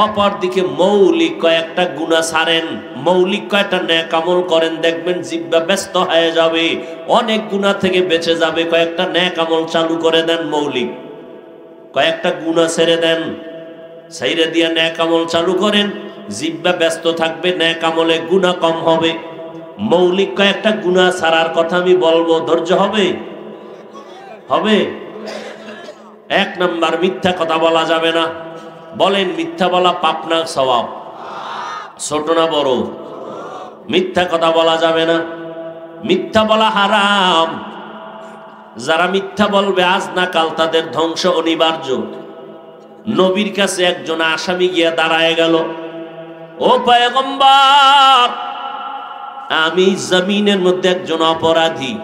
অপরদিকে মৌলিক কয়েকটা গুনাহ ছাড়েন, মৌলিক কয়েকটা নেক আমল করেন, দেখবেন জিহ্বা ব্যস্ত হয়ে যাবে, অনেক গুনাহ থেকে বেঁচে যাবে। কয়েকটা নেক আমল চালু করে দেন, মৌলিক কয়েকটা গুনাহ ছেড়ে দেন, ছেড়ে দিয়ে নেক আমল চালু করেন, জিহ্বা ব্যস্ত থাকবে, নেক আমলে গুনাহ কম হবে। মৌলিক কয়েকটা গুনাহ ছাড়ার কথা আমি বলবো, ধৈর্য হবে? হবে। এক নাম্বার, মিথ্যা কথা বলা যাবে না। বলেন, মিথ্যা বলা পাপ না সওয়াব? ছোট না বড়? মিথ্যা কথা বলা যাবে না, মিথ্যা বলা হারাম। যারা মিথ্যা বলবে আজ না কাল তাদের ধ্বংস অনিবার্য। নবীর কাছে একজন আসামি গিয়া দাঁড়ায় গেল, ও পয়গম্বর, আমি জমিনের মধ্যে একজন অপরাধী,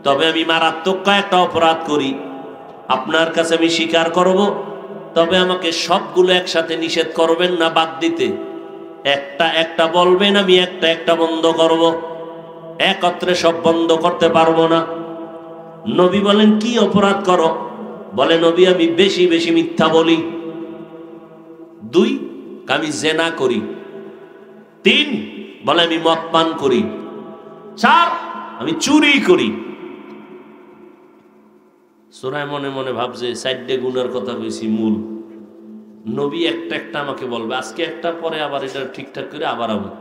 তবে আমি মারাত্মক কয়েকটা অপরাধ করি। আপনার কাছে আমি স্বীকার করব, তবে আমাকে সবগুলো একসাথে নিষেধ করবেন না, বাদ দিতে। একটা একটা বলবেন, আমি একটা একটা বন্ধ করব, একত্রে সব বন্ধ করতে পারবো না। নবী বলেন, কি অপরাধ করো? বলে, নবী আমি বেশি বেশি মিথ্যা বলি। 2, আমি জেনা করি। 3, বলে আমি মদ পান করি। 4, আমি চুরি করি। সূরায় মনে মনে ভাবছে 4টে গুনার কথা কইছি মূল। নবী একটা একটা আমাকে বলবে, আজকে একটা, পরে আবার এটা ঠিকঠাক করে আবার আমি।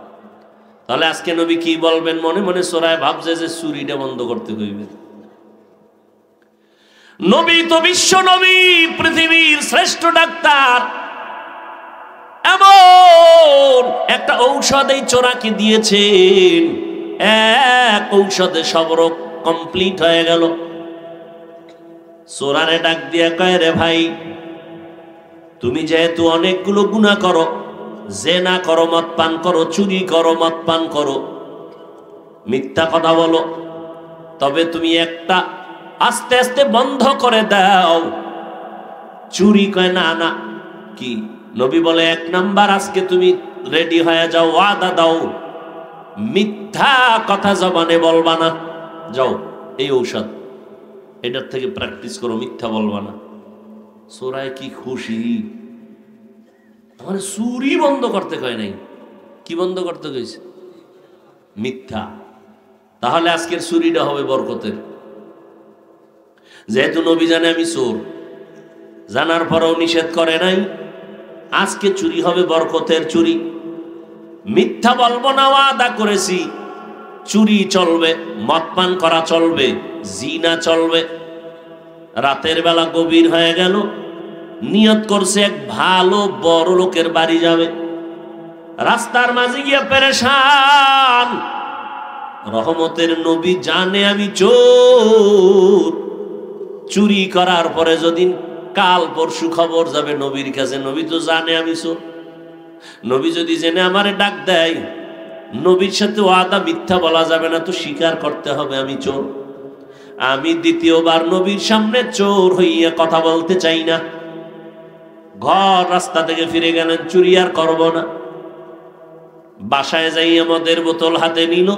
তাহলে আজকে নবী কি বলবেন? মনে মনে সূরায় ভাবছে যে চুরিটা বন্ধ করতে কইবে। নবী তো বিশ্ব নবী, পৃথিবীর শ্রেষ্ঠ ডাক্তার। এমন একটা ঔষধ এই চোরাকে দিয়েছেন, এক ঔষধে সব রোগ কমপ্লিট হয়ে গেল। চোরারে ডাক দিয়া কয়, রে ভাই, তুমি যেহেতু অনেকগুলো গুনাহ করো, জেনা করো, মদ পান করো, চুরি করো, মদ পান করো, মিথ্যা কথা বলো, তবে তুমি একটা আস্তে আস্তে বন্ধ করে দাও, চুরি। কয় না না, কি? নবী বলে, 1 নাম্বার, আজকে তুমি রেডি হয়ে যাও, ওয়াদা দাও, মিথ্যা কথা জবানে বলবা না। যাও, এই ঔষধ, এটার থেকে প্র্যাকটিস করো, মিথ্যা বলবা না। সূরায় কি খুশি! আমার চুরি বন্ধ করতে কয় নাই, কি বন্ধ করতে কইছে? মিথ্যা। তাহলে আজকের চুরিটা হবে বরকতের। যেহেতু নবী জানে আমি চোর, জানার পরেও নিষেধ করে নাই। আজকে চুরি হবে বরকতের চুরি, মিথ্যা বলবো না ওয়াদা করেছি, চুরি চলবে, মদ পান করা চলবে, জিনা চলবে। রাতের বেলা গভীর হয়ে গেল, নিয়ত করছে এক ভালো বড় লোকের বাড়ি যাবে, রাস্তার মাঝে গিয়ে পেরেশান। রহমতের নবী জানে আমি চোর, চুরি করার পরে যদি কাল পরশু খবর যাবে নবীর কাছে, নবী তো জানে আমি চোর। নবী যদি জেনে আমারে ডাক দেয়, নবীর সাথে ওয়াদা মিথ্যা বলা যাবে না, তো স্বীকার করতে হবে আমি চোর। আমি দ্বিতীয়বার নবীর সামনে চোর হইয়া কথা বলতে চাই না। ঘর রাস্তা থেকে ফিরে গেলেন, চুরি আর করব না। বাসায় যাইয়া মদের বোতল হাতে নিল,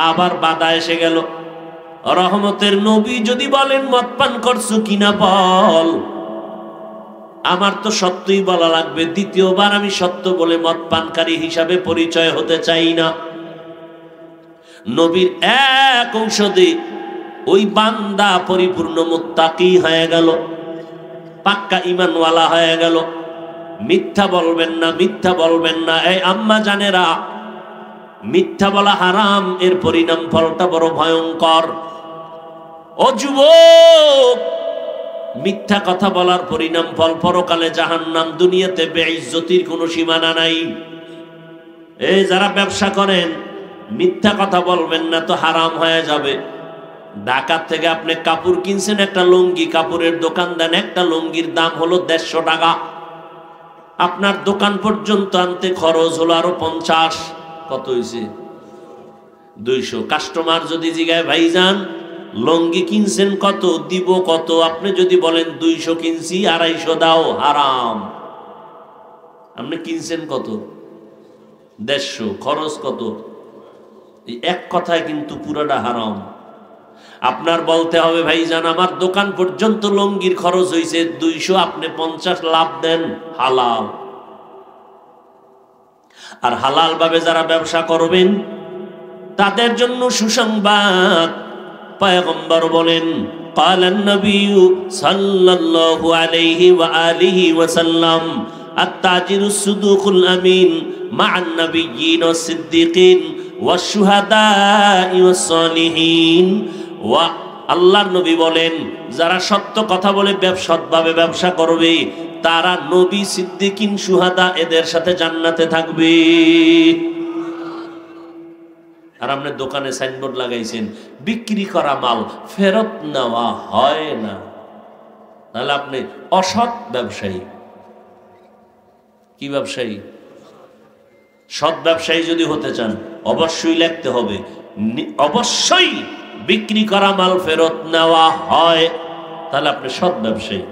আবার বাধা এসে গেল। রহমতের নবী যদি বলেন মদ পান করছো কিনা বল, আমার তো সত্যই বলা লাগবে। দ্বিতীয়বার আমি সত্য বলে মদ পানকারী হিসাবে পরিচয় হতে চাই না। নবীর এক ঔষধে ওই বান্দা পরিপূর্ণ মুত্তাকি হয়ে গেল, পাক্কা ঈমানওয়ালা হয়ে গেল। মিথ্যা বলবেন না, মিথ্যা বলবেন না। এই আম্মা জানেরা, মিথ্যা বলা হারাম, এর পরিণাম ফলটা বড় ভয়ঙ্কর। ও যুবক, মিথ্যা কথা বলার পরিণাম ফল পরকালে জাহান্নাম, দুনিয়াতে বেইজ্জতির কোনো সীমানা নাই। এই যারা ব্যবসা করেন, মিথ্যা কথা বলবেন না, তো হারাম হয়ে যাবে। ঢাকা থেকে আপনি কাপড় কিনছেন, একটা লুঙ্গি, কাপড়ের দোকান দেন, একটা লুঙ্গির দাম হলো 150 টাকা। আপনার দোকান পর্যন্ত আনতে খরচ হলো আরো 50। কত হয়েছে? 200। কাস্টমার যদি জিগায় ভাইজান লুঙ্গি কিনছেন কত, দিব কত, আপনি যদি বলেন 200 কিনছি, 250 দাও, হারাম। আপনি কিনছেন কত? 150, খরচ কত? এই এক কথায় কিন্তু পুরাটা হারাম। আপনার বলতে হবে ভাইজান আমার দোকান পর্যন্ত লুঙ্গির খরচ হয়েছে 200, আপনি 50 লাভ দেন, হালাল। আর হালাল ভাবে যারা ব্যবসা করবেন তাদের জন্য সুসংবাদ। পয়গম্বর বলেন, ক্বালান নবী সাল্লাল্লাহু আলাইহি ওয়া আলিহি ওয়া সাল্লাম, আত-তাজিরুস সুদুকুল আমিন মা'আন নাবিয়্যিন ওয়াস সিদ্দিকিন ওয়াশ শুহাদা'i ওয়াস সালিহিন। ওয়া আল্লাহর নবী বলেন, যারা সত্য কথা বলে সৎভাবে ব্যবসা করবে, তারা নবী, সিদ্দিকিন, শুহাদা এদের সাথে জান্নাতে থাকবে। আর আপনি দোকানে সাইনবোর্ড লাগাইছেন, বিক্রি করা মাল ফেরত নেওয়া হয় না, তাহলে আপনি অসৎ ব্যবসায়ী। কি ব্যবসায়ী? সৎ ব্যবসায়ী যদি হতে চান অবশ্যই লিখতে হবে, অবশ্যই বিক্রি করা মাল ফেরত নেওয়া হয়, তাহলে আপনি সৎ ব্যবসায়ী।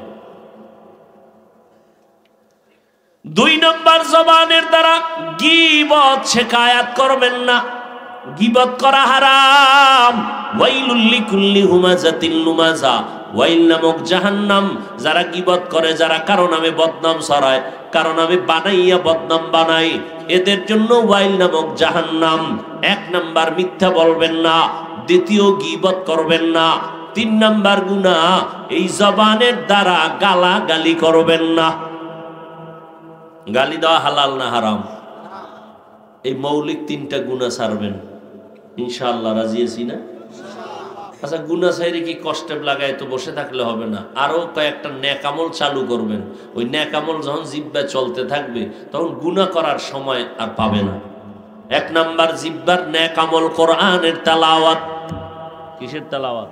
2 নম্বর, জবানের দ্বারা গীবত শিকায়াত করবেন না। গীবত করা হারাম। ওয়াইলুল লিকুল্লি হুমাযাতিন লুমাযা, ওয়াইল নামক জাহান্নাম। যারা গীবত করে, যারা কারো নামে বদনাম ছড়ায়, কারো নামে বানাইয়া বদনাম বানায়, এদের জন্য ওয়াইল নামক জাহান্নাম। 1 নাম্বার মিথ্যা বলবেন না, দ্বিতীয় গীবত করবেন না, 3 নাম্বার গুনাহ এই জবানের দ্বারা গালাগালি করবেন না। গালি দেওয়া হালাল না হারাম? এই মৌলিক 3টা গুনাহ ছাড়বেন ইনশাআল্লাহ। রাজি আছি না? আচ্ছা, গুনাহ ছাইরে কি কষ্টে লাগায় তো বসে থাকলে হবে না, আরো কয়েকটা নেক আমল চালু করবেন। ওই নেক আমল যখন জিহ্বায় চলতে থাকবে, তখন গুনাহ করার সময় আর পাবে না। 1 নাম্বার জিহ্বার নেক আমল, কোরআনের তেলাওয়াত। কিসের তেলাওয়াত?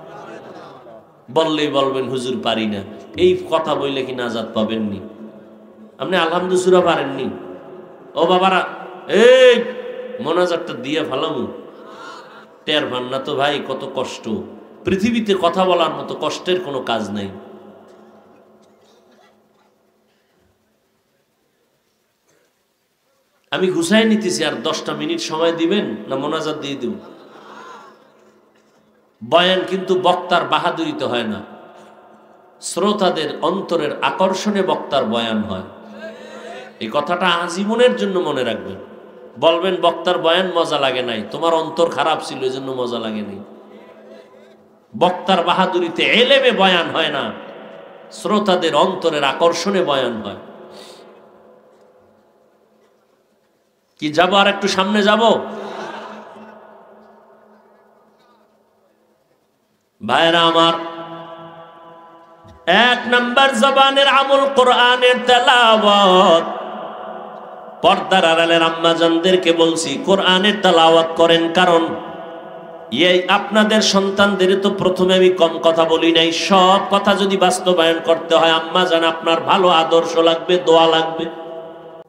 বললেই বলবেন হুজুর পারি না, এই কথা বললে কি নাজাত পাবেননি? আপনি আলহামদুলিল্লাহ সূরা পারেননি? ও বাবারা, এই মোনাজাতটা দিয়ে ফেলামু, টের পান না তো ভাই কত কষ্ট। পৃথিবীতে কথা বলার মতো কষ্টের কোনো কাজ নাই। আমি গুছাই নিতেছি, আর 10টা মিনিট সময় দিবেন না মোনাজাত দিয়ে দেব? বয়ান কিন্তু বক্তার বাহাদুরিতে হয় না, শ্রোতাদের অন্তরের আকর্ষণে বক্তার বয়ান হয়। এই কথাটা আজীবনের জন্য মনে রাখবেন। বলবেন বক্তার বয়ান মজা লাগে নাই, তোমার অন্তর খারাপ ছিল এই জন্য মজা লাগে নাই। বক্তার বাহাদুরিতে এলেমে বয়ান হয় না, শ্রোতাদের অন্তরের আকর্ষণে বয়ান হয়। কি যাব আর একটু সামনে যাব? ভাইরা আমার, এক নাম্বার জবানের আমল কোরআনের তেলাওয়াত। পর্দার আড়ালের আম্মাজানদেরকে বলছি কোরআনের তেলাওয়াত করেন, কারণ এই আপনাদের সন্তানদের তো প্রথমে আমি কম কথা বলি নাই, সব কথা যদি বাস্তবায়ন করতে হয় আম্মাজান আপনার ভালো আদর্শ লাগবে, দোয়া লাগবে।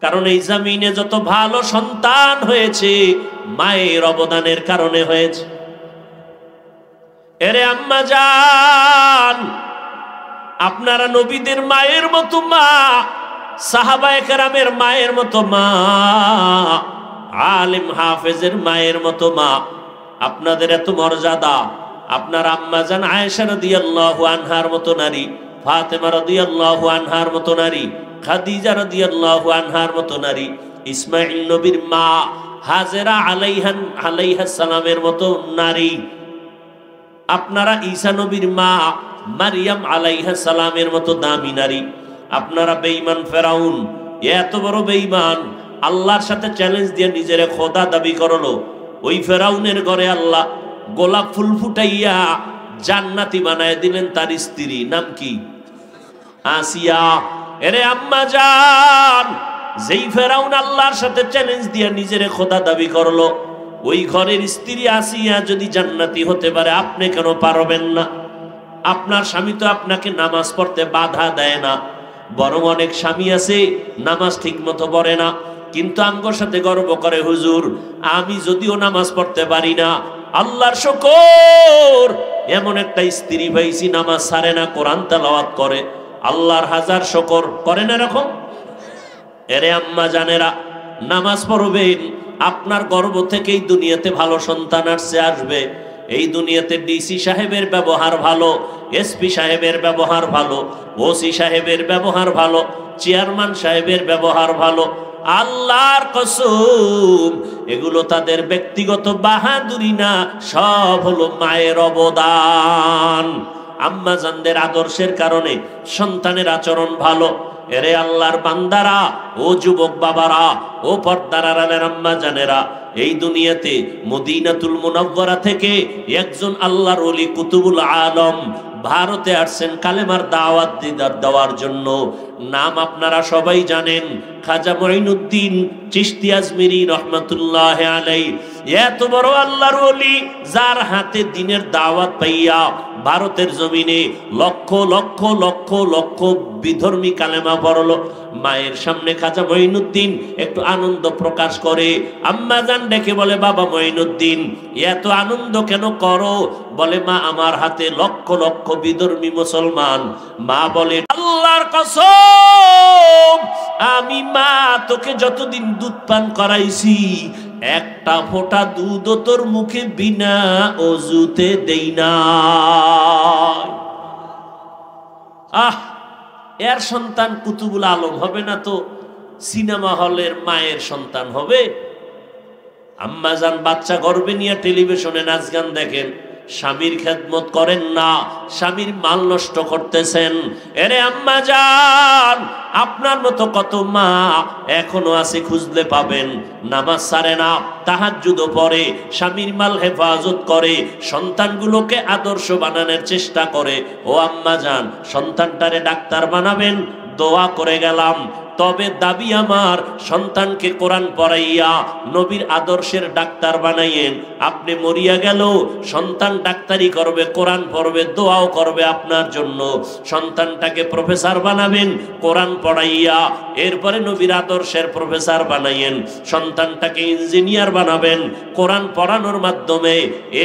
কারণ এই জমিনে যত ভালো সন্তান হয়েছে মায়ের অবদানের কারণে হয়েছে। এরে আম্মাজান, আপনারা নবীদের মায়ের মতো মা, সাহাবায়ে কেরামের মায়ের মতো মা, আলেম হাফেজের মায়ের মতো মা, আপনাদের এত মর্যাদা। আপনার আম্মাজান আয়েশা রাদিয়াল্লাহু আনহার মতো নারী, ফাতেমা রাদিয়াল্লাহু আনহার মতো নারী, খাদিজা রাদিয়াল্লাহু আনহার মতো নারী, ইসমাঈল নবীর মা হাজেরা আলাইহাস সালামের মতো নারী, আপনারা ঈসা নবীর মা মারিয়াম আলাইহাস সালামের মতো দামি নারী। আপনারা বেঈমান ফেরাউন, এত বড় বেঈমান, আল্লাহর সাথে চ্যালেঞ্জ দিয়ে নিজের খোদা দাবি করলো। ওই ফেরাউনের ঘরে আল্লাহ গোলাপ ফুল ফুটাইয়া জান্নাতি বানায় দিলেন তার স্ত্রী, নাম কি? আসিয়া। এরে আম্মাজান, যেই ফেরাউন আল্লাহর সাথে চ্যালেঞ্জ দিয়ে নিজের খোদা দাবি করলো, ওই ঘরের স্ত্রী আসিয়া যদি জান্নাতি হতে পারে, আপনি কেন পারবেন না? আপনার স্বামী তো আপনাকে নামাজ পড়তে বাধা দেয় না, বরং অনেক স্বামী আছে নামাজ ঠিক মতো পড়ে না, কিন্তু আমগোর সাথে গর্ব করে, হুজুর আমি যদিও নামাজ পড়তে পারি না, আল্লাহর শুকর এমন একটা স্ত্রী পাইছি নামাজ ছাড়ে না, কোরআন তেলাওয়াত করে, আল্লাহর হাজার শুকর। করেন এরকম? এরে আম্মা জানেরা, নামাজ পড়বেন, আপনার গর্ব থেকেই দুনিয়াতে ভালো সন্তান আসবে। এই দুনিয়াতে ডিসি সাহেবের ব্যবহার ভালো, এসপি সাহেবের ব্যবহার ভালো, ওসি সাহেবের ব্যবহার ভালো, চেয়ারম্যান সাহেবের ব্যবহার ভালো, আল্লাহর কসম এগুলো তাদের ব্যক্তিগত বাহাদুরি না, সব হলো মায়ের অবদান। আম্মাজানদের আদর্শের কারণে সন্তানের আচরণ ভালো। এরে আল্লাহর বান্দারা, ও যুবক বাবারা, ও পর্দার আড়ালের আম্মা জানেরা, এই দুনিয়াতে মদিনাতুল মুনাওয়ারা থেকে একজন আল্লাহর ওলি কুতুবুল আলম ভারতে আসছেন কালেমার দাওয়াত দেওয়ার জন্য। নাম আপনারা সবাই জানেন, খাজা মঈনুদ্দিন চিশতি আজমিরি রহমাতুল্লাহ আলাইহি। এত বড় আল্লাহর ওলি, যার হাতে দ্বীনের দাওয়াত পাইয়া ভারতের জমিনে লক্ষ লক্ষ লক্ষ লক্ষ বিধর্মী কালেমা পড়লো। মায়ের সামনে খাজা মঈনুদ্দিন একটু আনন্দ প্রকাশ করে, আম্মা জান ডেকে বলে, বাবা মঈনুদ্দিন এত আনন্দ কেন করো? বলে, মা আমার হাতে লক্ষ লক্ষ বিধর্মী মুসলমান। মা বলে, আল্লাহর কসম আমি মা তোকে যতদিন দুধ পান করাইছি, একটা ফোঁটা দুধ তোর মুখে বিনা অজুতে দেই না। আহ, এর সন্তান কুতুবুল আলম হবে না তো সিনেমা হলের মায়ের সন্তান হবে? আম্মাজান বাচ্চা গর্ভে নিয়ে টেলিভিশনে নাচ গান দেখেন, স্বামীর খেদমত করেন না, স্বামীর মাল নষ্ট করতেছেন। এরে আম্মাজান, আপনার মতো কত মা এখনো আছে, খুঁজলে পাবেন। নামাজ ছাড়ে না, তাহাজ্জুদও পড়ে, স্বামীর মাল হেফাজত করে, সন্তানগুলোকে আদর্শ বানানোর চেষ্টা করে। ও আম্মাজান, সন্তানটারে ডাক্তার বানাবেন, দোয়া করে গেলাম। তবে দাবি আমার, সন্তানকে কোরআন পড়াইয়া নবীর আদর্শের ডাক্তার বানাইয়েন। আপনি মরিয়া গেল সন্তান ডাক্তারি করবে, কোরআন পড়বে, দোয়াও করবে আপনার জন্য। সন্তানটাকে প্রফেসর বানাবেন কোরআন পড়াইয়া, এরপরে নবীর আদর্শের প্রফেসর বানাইয়েন। সন্তানটাকে ইঞ্জিনিয়ার বানাবেন কোরআন পড়ানোর মাধ্যমে,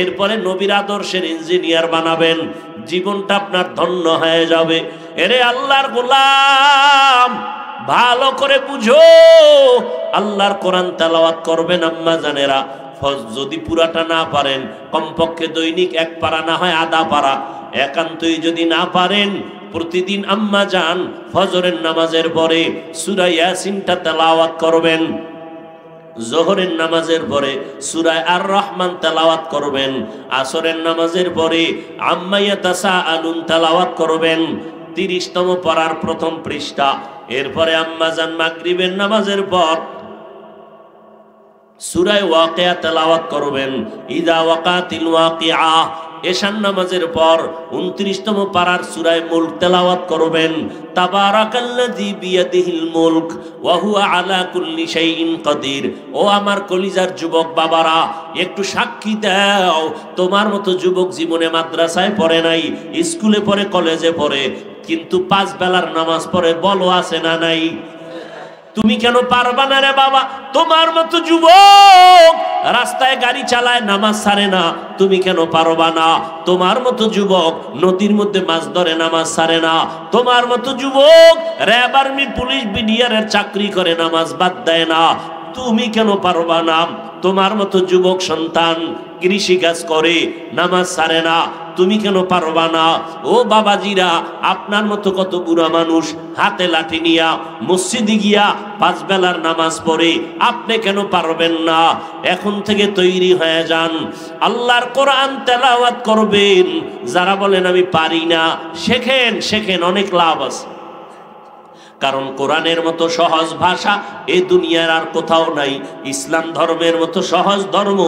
এরপরে নবীর আদর্শের ইঞ্জিনিয়ার বানাবেন। জীবনটা আপনার ধন্য হয়ে যাবে। এরে আল্লাহর গোলাম, ভালো করে বুঝো, আল্লাহর কোরআন তেলাওয়াত করবেন আম্মা জানেরা। যদি পুরাটা না পারেন, কমপক্ষে দৈনিক এক পারা, না হয় আধা পারা। একান্তই যদি না পারেন, প্রতিদিন আম্মা জান ফজরের নামাজের পরে সূরা ইয়াসিনটা তেলাওয়াত করবেন। জোহরের নামাজের পরে সূরা আর রহমান তেলাওয়াত করবেন। আসরের নামাজের পরে আম্মা ইয়াতাসাআলুন তেলাওয়াত করবেন। 30তম পারার প্রথম পৃষ্ঠা। এরপরে আম্মাজান মাগরিবের নামাজের পর সূরা ওয়াকিয়া তেলাওয়াত করবেন। ইযা ওয়াকাতিল ওয়াকিআ, এশার নামাজের পর 29তম পারার সূরা মুলক তেলাওয়াত করবেন। তাবারাকাল্লাযী বিয়াদিহিল মুলক ওয়া হুয়া আলা কুল্লি শাইইন কাদির। ও আমার কলিজার যুবক বাবারা, একটু সাক্ষী দাও, তোমার মতো যুবক জীবনে মাদ্রাসায় পড়ে নাই, স্কুলে পড়ে, কলেজে পড়ে, কিন্তু 5 বেলার নামাজ পড়ে, বলো আছে না নাই? তুমি কেন পারবা না রে বাবা? তোমার মতো যুবক রাস্তায় গাড়ি চালায়, নামাজ ছাড়ে না, তুমি কেন পারবা না? তোমার মতো যুবক নদীর মধ্যে মাছ ধরে, নামাজ ছাড়ে না। তোমার মতো যুবক র্যাব, আর্মি, পুলিশ, বিডিআরের চাকরি করে, নামাজ বাদ দেয় না, তুমি কেন পারবা না? তোমার মতো যুবক সন্তান কৃষি কাজ করে, নামাজ ছাড়ে না, তুমি কেন পারবা না? ও বাবাজিরা, আপনার মতো কত বুড়া মানুষ হাতে লাঠি নিয়া মসজিদে গিয়া 5 বেলার নামাজ পড়ে, আপনি কেন পারবেন না? এখন থেকে তৈরি হয়ে যান, আল্লাহর কোরআন তেলাওয়াত করবেন। যারা বলেন আমি পারি না, শেখেন, শেখেন, অনেক লাভ আছে। কারণ কোরআনের মতো সহজ ভাষা এই দুনিয়ার আর কোথাও নাই। ইসলাম ধর্মের মতো সহজ ধর্ম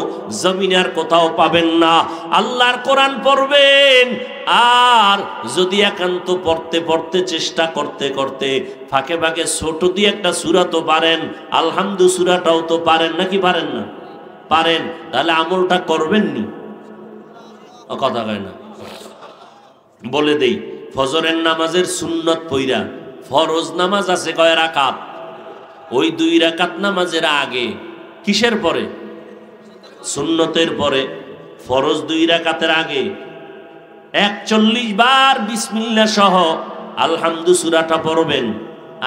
জমিনে আর কোথাও পাবেন না। আল্লাহর কোরআন পড়বেন, আর যদি একান্ত পড়তে পড়তে, চেষ্টা করতে করতে ফাঁকে ফাঁকে ছোট দিয়ে একটা সূরা তো পারেন, আলহামদু সূরাটাও তো পারেন, নাকি পারেন না? পারেন, তাহলে আমলটা করবেননি? কথা কয় না। বলে দেই, ফজরের নামাজের সুন্নত পইরা ফরজ নামাজ আছে কয় রাকাত? ওই 2 রাকাত নামাজের আগে, কিসের পরে? সুন্নতের পরে। ফরজ 2 রাকাতের আগে 41 বার বিসমিল্লাহ সহ আলহামদু সূরাটা পড়বেন।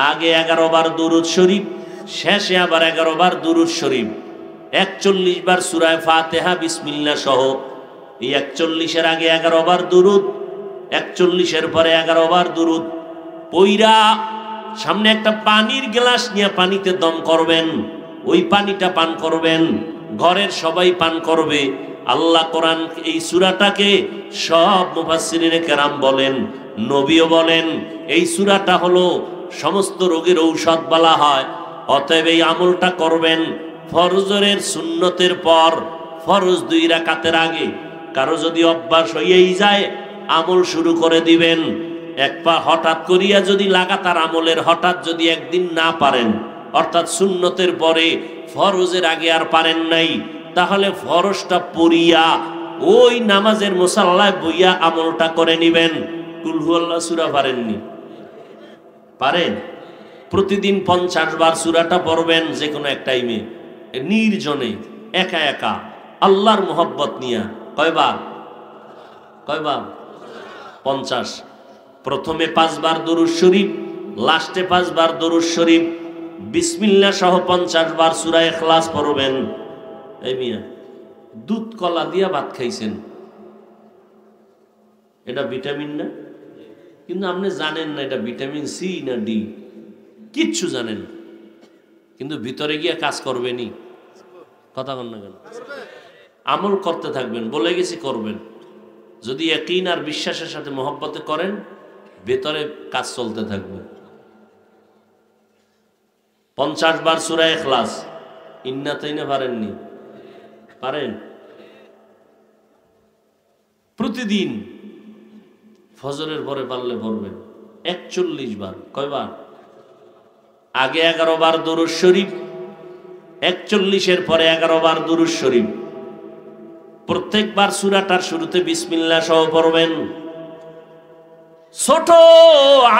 আগে 11 বার দুরূদ শরীফ, শেষে আবার 11 বার দুরূদ শরীফ। 41 বার সূরা ফাতিহা বিসমিল্লাহ সহ। এই 41-এর আগে 11 বার দুরূদ, 41-এর পরে 11 বার দুরূদ পইরা সামনে একটা পানির গ্লাস নিয়ে পানিতে দম করবেন, ওই পানিটা পান করবেন, ঘরের সবাই পান করবে। আল্লাহ কোরআন এই সূরাটাকে সব মুফাসসিরিনে কেরাম বলেন, নবীও বলেন, এই সূরাটা হলো সমস্ত রোগের ঔষধ বলা হয়। অতএব এই আমলটা করবেন ফরজের সুন্নতের পর, ফরজ 2 রাকাতের আগে। কারো যদি অভ্যাস হয়েই যায়, আমল শুরু করে দিবেন। একবার হঠাৎ করিয়া যদি লাগাতার আমলের হঠাৎ যদি একদিন না পারেন, অর্থাৎ সুন্নতের পরে ফরজের আগে আর পারেন নাই, তাহলে ফরজটা পড়িয়া ওই নামাজের মুসাল্লায় বইয়া আমলটা করে নিবেন। কুল হুয়াল্লাহ সূরা পারেননি? পারেন? প্রতিদিন 50 বার সূরাটা পড়বেন, যে কোনো এক টাইমে, নির্জনে, একা একা, আল্লাহর মোহব্বত নিয়া। কয়বার? 50। প্রথমে 5 বার দরুদ শরীফ, লাস্টে 5 বার দরুদ শরীফ, বিসমিল্লাহ সহ 50 বার সূরা ইখলাস পড়বেন। এই মিয়া, দুধ কলা দিয়া ভাত খাইছেন, এটা ভিটামিন না? কিন্তু আপনি জানেন না এটা ভিটামিন সি না ডি, কিচ্ছু জানেন না, কিন্তু ভিতরে গিয়ে কাজ করবেনই। কথা বল না কেন? আমল করতে থাকবেন, বলে গেছি করবেন। যদি ইয়াকিন আর বিশ্বাসের সাথে মহব্বতে করেন, ভেতরে কাজ চলতে থাকবে। 50 বার সূরা ইখলাস, ইন্না তাইনা পারেননি? পারেন? প্রতিদিন ফজরের পরে পারলে পড়বেন 41 বার। কয়বার? আগে 11 বার দরুদ শরীফ, 41-এর পরে 11 বার দরুদ শরীফ। প্রত্যেকবার সূরাটার শুরুতে বিসমিল্লাহ সহ পড়বেন। ছোট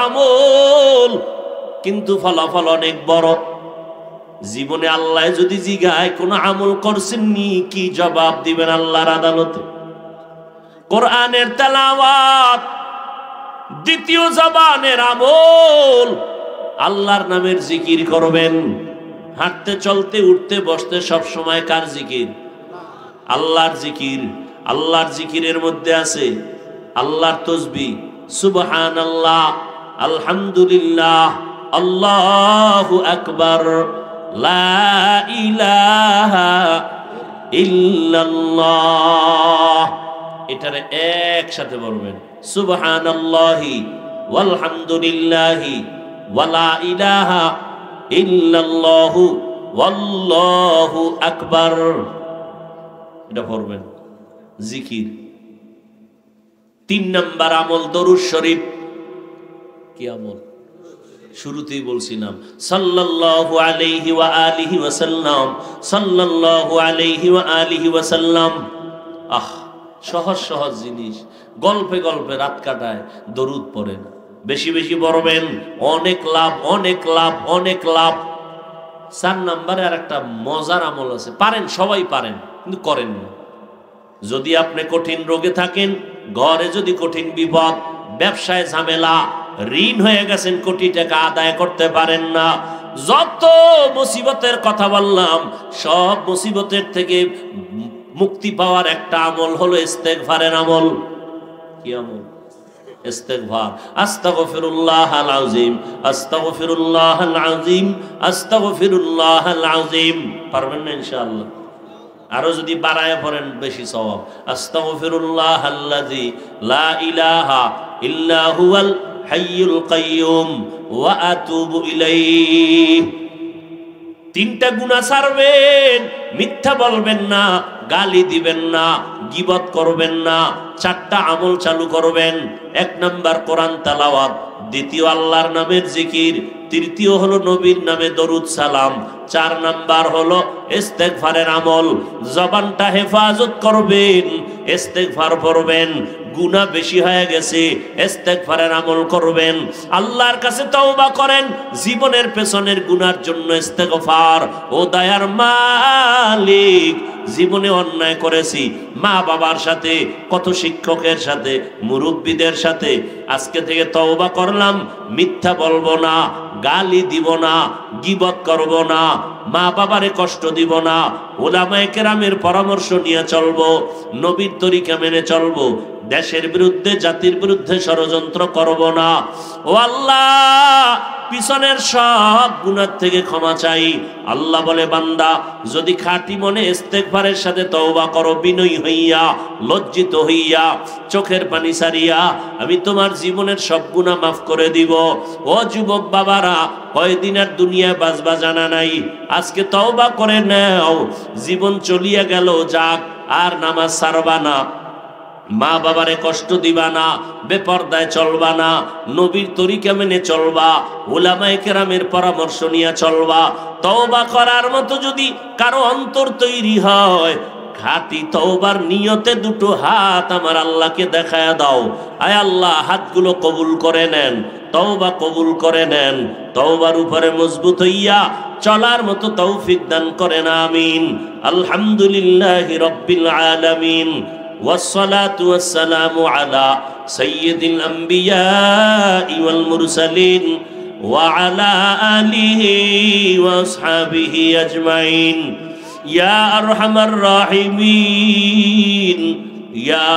আমল, কিন্তু ফলাফল অনেক বড়। জীবনে আল্লাহ যদি জিগায় কোন আমল করছেননি, কি জবাব দিবেন আল্লাহর আদালতে? কোরআনের তেলাওয়াত দ্বিতীয় জবানের আমল, আল্লাহর নামের জিকির করবেন। হাঁটতে, চলতে, উঠতে, বসতে সব সময় কার জিকির? আল্লাহর জিকির। আল্লাহর জিকিরের মধ্যে আছে আল্লাহর তাসবিহ, সুবহানাল্লাহ, আলহামদুলিল্লাহ, আল্লাহু আকবার, লা ইলাহা ইল্লাল্লাহ। এটারে একসাথে বলবেন, সুবহানাল্লাহি ওয়ালহামদুলিল্লাহি ওয়ালা ইলাহা ইল্লাল্লাহু ওয়াল্লাহু আকবার। এটা পড়বেন জিকির। 3 নাম্বার আমল দরুদ শরীফ। কি আমল? শুরুতেই বলছিলাম সাল্লাল্লাহু আলাইহি ওয়া আলিহি ওয়াসাল্লাম, সাল্লাল্লাহু আলাইহি ওয়া আলিহি ওয়াসাল্লাম। সহজ সহজ জিনিস, গল্পে গল্পে রাত কাটায়, দরুদ পড়েন, বেশি বেশি পড়বেন, অনেক লাভ, অনেক লাভ, অনেক লাভ। 4 নম্বরে আর একটা মজার আমল আছে, পারেন, সবাই পারেন, কিন্তু করেন না। যদি আপনি কঠিন রোগে থাকেন, ঘরে যদি কঠিন বিপদ, ব্যবসায় ঝামেলা, ঋণ হয়ে গেছেন, কোটি টাকা আদায় করতে পারেন না, যত মুসিবতের কথা বললাম, সব মুসিবতের থেকে মুক্তি পাওয়ার একটা আমল হলো ইস্তেগফারের আমল। কি আমল? ইস্তেগফার। আস্তাগফিরুল্লাহাল আযীম, আস্তাগফিরুল্লাহাল আযীম, আস্তাগফিরুল্লাহাল আযীম। পারবেন না ইনশাআল্লাহ? আরো যদি বাড়ায় পড়েন বেশি সওয়াব। আস্তাগফিরুল্লাহাল্লাযী লা ইলাহা ইল্লা হুয়াল হাইয়ুল কাইয়্যুম ওয়া আতুবু ইলাইহি। 3টা গুনাহ ছাড়বেন, মিথ্যা বলবেন না, গালি দিবেন না, গীবত করবেন না। 4টা আমল চালু করবেন। 1 নাম্বার কোরআন তেলাওয়াত, 2 আল্লাহর নামের জিকির, 3 হলো নবীর নামে দরুদ সালাম, 4 নাম্বার হলো ইস্তেগফারের আমল। জবানটা হেফাজত করবেন, ইস্তেগফার পড়বেন। গুনাহ বেশি হয়ে গেছে, ইস্তেগফারের আমল করবেন, আল্লাহর কাছে তওবা করেন, জীবনের পেছনের গুনার জন্য ইস্তেগফার। ও দয়ার মালিক, জীবনে অন্যায় করেছি, মা বাবার সাথে, কত শিক্ষকের সাথে, মুরব্বীদের সাথে, আজকে থেকে তওবা করলাম, মিথ্যা বলবো না, গালি দিব না, গীবত করব না, মা বাবারে কষ্ট দিব না, উলামায়ে কেরামের পরামর্শ নিয়ে চলবো, নবীর তরিকা মেনে চলবো, দেশের বিরুদ্ধে, জাতির বিরুদ্ধে ষড়যন্ত্র করব না। ও আল্লাহ, পিছনের সব গুনাহ থেকে ক্ষমা চাই। আল্লাহ বলে, বান্দা যদি খাঁটি মনে ইস্তেগফারের সাথে তওবা করো, বিনয়ী হইয়া, লজ্জিত হইয়া, চোখের পানি ছাড়িয়া, আমি তোমার জীবনের সব গুনাহ মাফ করে দিব। ও যুবক বাবারা, কয়দিন আর দুনিয়ায় বাঁচবা জানা নাই, আজকে তওবা করে নাও। জীবন চলিয়া গেল যাক, আর নামাজ ছাড়বা না, মা বাবারে কষ্ট দিবা না, বেপরদায় চলবা না, নবীর তরিকা মেনে চলবা, উলামায়ে কেরামের পরামর্শ নিয়ে চলবা। তওবা করার মতো যদি কারো অন্তর তৈরি হয়, খাঁটি তওবার নিয়তে 2 হাত আমার আল্লাহকে দেখায়া দাও। আয় আল্লাহ, হাতগুলো কবুল করে নেন, তওবা কবুল করে নেন, তওবার উপরে মজবুত হইয়া চলার মতো তৌফিক দান করেন, আমিন। আলহামদুলিল্লাহি রাব্বিল আলামিন, والصلاة والسلام على سيد الأنبياء والمرسلين وعلى آله وأصحابه أجمعين يا أرحم الراحمين يا